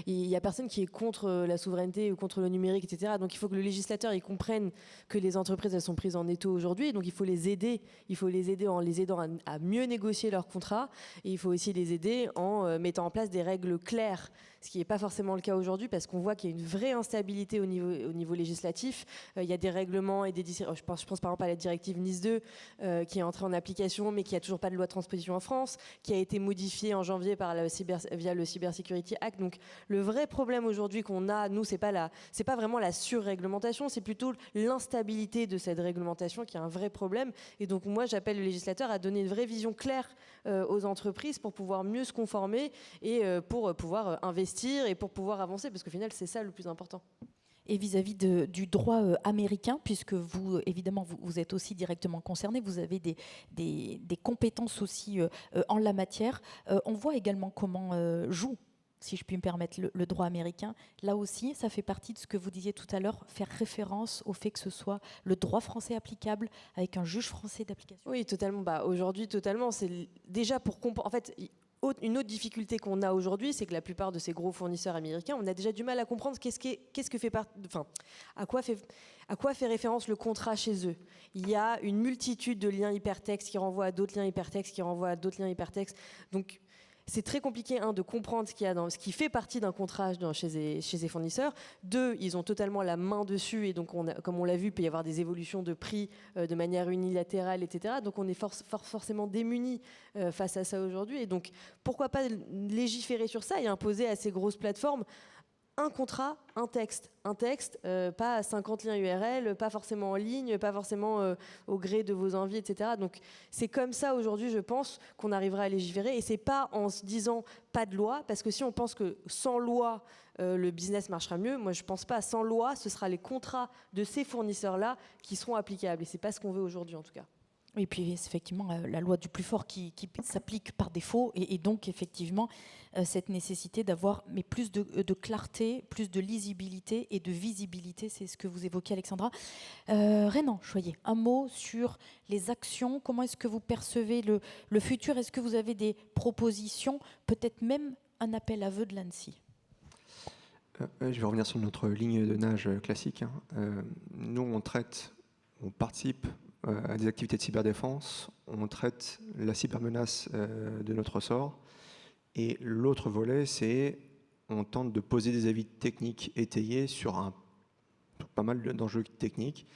Il n'y a personne qui est contre la souveraineté ou contre le numérique, etc. Donc il faut que le législateur il comprenne que les entreprises, elles sont prises en étau aujourd'hui. Donc il faut les aider. Il faut les aider en les aidant à mieux négocier leurs contrats. Et il faut aussi les aider en mettant en place des règles claires, ce qui n'est pas forcément le cas aujourd'hui, parce qu'on voit qu'il y a une vraie instabilité au niveau législatif. Il y a des règlements et je pense par exemple à la directive NIS 2 qui est entrée en application, mais qui n'a toujours pas de loi de transposition en France, qui a été modifiée en janvier via le Cyber Security Act. Donc le vrai problème aujourd'hui qu'on a, nous, c'est pas vraiment la surréglementation, c'est plutôt l'instabilité de cette réglementation qui est un vrai problème. Et donc moi, j'appelle le législateur à donner une vraie vision claire aux entreprises pour pouvoir mieux se conformer et pour pouvoir investir et pour pouvoir avancer, parce qu'au final, c'est ça le plus important. Et vis-à-vis du droit américain, puisque vous, évidemment, vous êtes aussi directement concerné, vous avez des compétences aussi en la matière. On voit également comment joue, si je puis me permettre, le droit américain. Là aussi, ça fait partie de ce que vous disiez tout à l'heure, faire référence au fait que ce soit le droit français applicable avec un juge français d'application. Oui, totalement. Aujourd'hui, totalement. C'est déjà pour comprendre. En fait, une autre difficulté qu'on a aujourd'hui, c'est que la plupart de ces gros fournisseurs américains, on a déjà du mal à comprendre à quoi fait référence le contrat chez eux. Il y a une multitude de liens hypertextes qui renvoient à d'autres liens hypertextes, qui renvoient à d'autres liens hypertextes. Donc, c'est très compliqué, de comprendre ce qui fait partie d'un contrat chez les fournisseurs. 2, ils ont totalement la main dessus, et donc, comme on l'a vu, il peut y avoir des évolutions de prix de manière unilatérale, etc. Donc, on est forcément démunis face à ça aujourd'hui. Et donc, pourquoi pas légiférer sur ça et imposer à ces grosses plateformes un contrat, un texte, pas 50 liens URL, pas forcément en ligne, pas forcément au gré de vos envies, etc. Donc c'est comme ça aujourd'hui, je pense, qu'on arrivera à légiférer, et c'est pas en se disant pas de loi, parce que si on pense que sans loi le business marchera mieux, moi je pense pas. Sans loi, ce sera les contrats de ces fournisseurs-là qui seront applicables, et c'est pas ce qu'on veut aujourd'hui en tout cas. Et puis effectivement la loi du plus fort qui s'applique par défaut, et donc effectivement cette nécessité d'avoir plus de clarté, plus de lisibilité et de visibilité, c'est ce que vous évoquez Alexandra. Renan Choyer, un mot sur les actions, comment est-ce que vous percevez le futur, est-ce que vous avez des propositions, peut-être même un appel à vœux de l'ANSSI? Je vais revenir sur notre ligne de nage classique. Nous on participe à des activités de cyberdéfense, on traite la cybermenace de notre ressort. Et l'autre volet, c'est on tente de poser des avis techniques étayés sur pas mal d'enjeux techniques.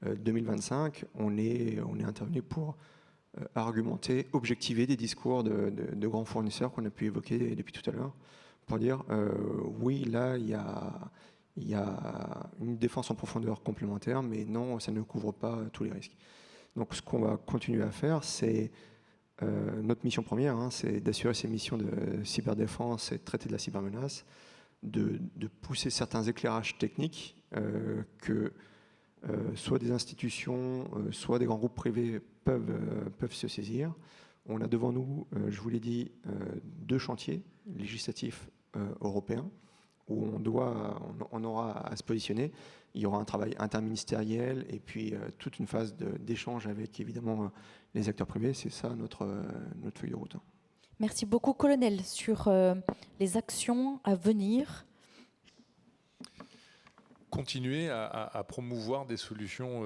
2025, on est intervenu pour argumenter, objectiver des discours de grands fournisseurs qu'on a pu évoquer depuis tout à l'heure, pour dire oui, là, il y a une défense en profondeur complémentaire, mais non, ça ne couvre pas tous les risques. Donc ce qu'on va continuer à faire, c'est notre mission première, c'est d'assurer ces missions de cyberdéfense et de traiter de la cybermenace, de pousser certains éclairages techniques que soit des institutions, soit des grands groupes privés peuvent se saisir. On a devant nous, je vous l'ai dit, 2 chantiers législatifs européens où on aura à se positionner. Il y aura un travail interministériel et puis toute une phase d'échange avec évidemment les acteurs privés. C'est ça notre feuille de route. Merci beaucoup, colonel, sur les actions à venir. Continuer à promouvoir des solutions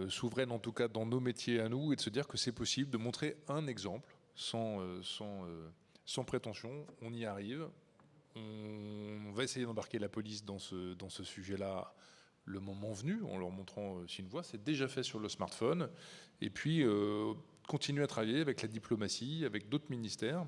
souveraines, en tout cas dans nos métiers à nous, et de se dire que c'est possible, de montrer un exemple sans prétention. On y arrive. On va essayer d'embarquer la police dans ce sujet-là le moment venu, en leur montrant une voie. C'est déjà fait sur le smartphone. Et puis, continuer à travailler avec la diplomatie, avec d'autres ministères,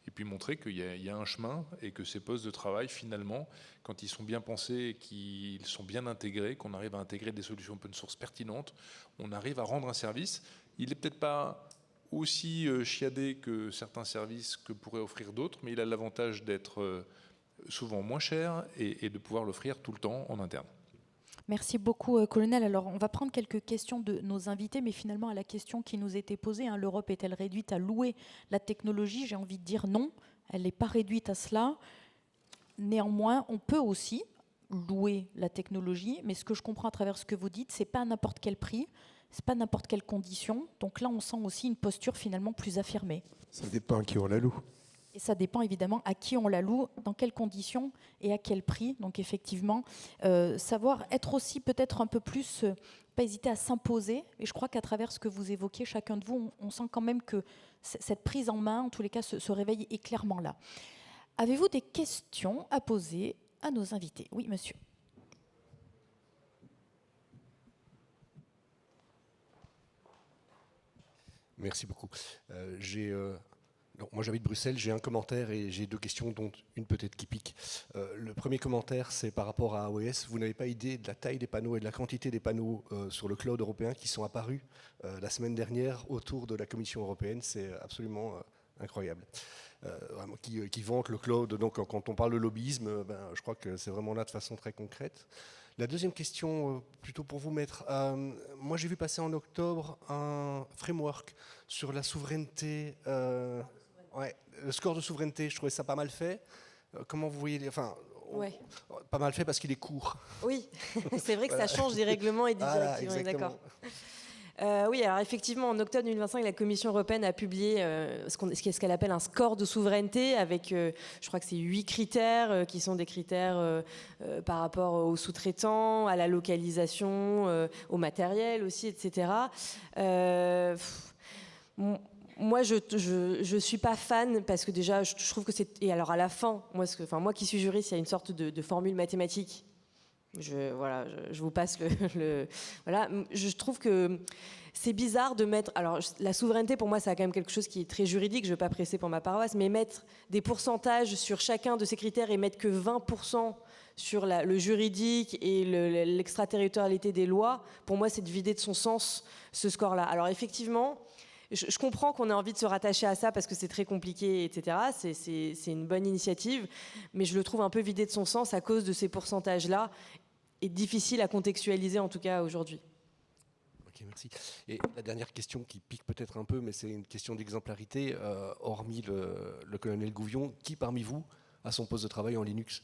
et puis montrer qu'il y a un chemin et que ces postes de travail, finalement, quand ils sont bien pensés et qu'ils sont bien intégrés, qu'on arrive à intégrer des solutions open source pertinentes, on arrive à rendre un service. Il n'est peut-être pas aussi chiadé que certains services que pourraient offrir d'autres, mais il a l'avantage d'être souvent moins cher et de pouvoir l'offrir tout le temps en interne. Merci beaucoup, colonel. Alors, on va prendre quelques questions de nos invités, mais finalement, à la question qui nous était posée, l'Europe est-elle réduite à louer la technologie? J'ai envie de dire non, elle n'est pas réduite à cela. Néanmoins, on peut aussi louer la technologie, mais ce que je comprends à travers ce que vous dites, c'est pas à n'importe quel prix, c'est pas n'importe quelle condition. Donc là, on sent aussi une posture finalement plus affirmée. Ça dépend à qui on la loue. Et ça dépend évidemment à qui on la loue, dans quelles conditions et à quel prix. Donc effectivement, savoir être aussi peut-être un peu plus, pas hésiter à s'imposer. Et je crois qu'à travers ce que vous évoquez, chacun de vous, on sent quand même que cette prise en main, en tous les cas, ce réveil est clairement là. Avez-vous des questions à poser à nos invités? Oui, monsieur. Merci beaucoup. Moi j'habite Bruxelles, j'ai un commentaire et j'ai 2 questions, dont une peut-être qui pique. Le premier commentaire, c'est par rapport à AOS. Vous n'avez pas idée de la taille des panneaux et de la quantité des panneaux sur le cloud européen qui sont apparus la semaine dernière autour de la Commission européenne. C'est absolument incroyable. Vraiment, qui vantent le cloud. Donc quand on parle de lobbyisme, je crois que c'est vraiment là de façon très concrète. La deuxième question, plutôt pour vous, maître. Moi j'ai vu passer en octobre un framework sur la souveraineté. Ouais, le score de souveraineté, je trouvais ça pas mal fait. Comment vous voyez ouais. Pas mal fait parce qu'il est court. Oui, c'est vrai que ça change des règlements et des directives, on est d'accord. Oui, alors effectivement, en octobre 2025, la Commission européenne a publié ce qu'elle appelle un score de souveraineté avec, je crois que c'est 8 critères qui sont des critères par rapport aux sous-traitants, à la localisation, au matériel aussi, etc. Moi, je suis pas fan parce que déjà, je trouve que c'est... Et alors à la fin, moi qui suis juriste, il y a une sorte de formule mathématique. Je vous passe voilà. Je trouve que c'est bizarre de mettre... Alors la souveraineté, pour moi, c'est quand même quelque chose qui est très juridique. Je ne veux pas presser pour ma paroisse, mais mettre des pourcentages sur chacun de ces critères et mettre que 20% sur le juridique et l'extraterritorialité des lois, pour moi, c'est de vider de son sens ce score-là. Alors effectivement... Je comprends qu'on ait envie de se rattacher à ça parce que c'est très compliqué, etc. C'est une bonne initiative, mais je le trouve un peu vidé de son sens à cause de ces pourcentages-là et difficile à contextualiser en tout cas aujourd'hui. Ok, merci. Et la dernière question qui pique peut-être un peu, mais c'est une question d'exemplarité, hormis le colonel Gouvion, qui parmi vous a son poste de travail en Linux ?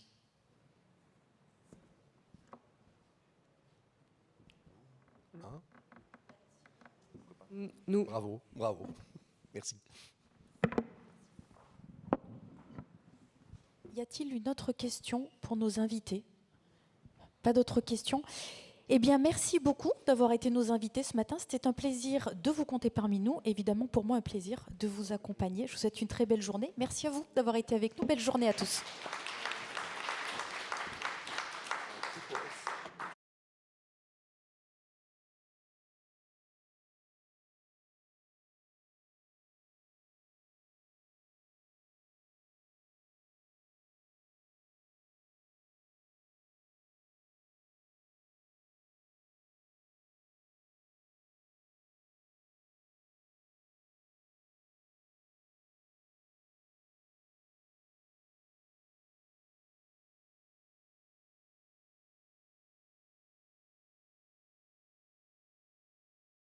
Nous. Bravo. Merci. Y a-t-il une autre question pour nos invités? Pas d'autres questions? Eh bien, merci beaucoup d'avoir été nos invités ce matin. C'était un plaisir de vous compter parmi nous. Évidemment, pour moi, un plaisir de vous accompagner. Je vous souhaite une très belle journée. Merci à vous d'avoir été avec nous. Belle journée à tous.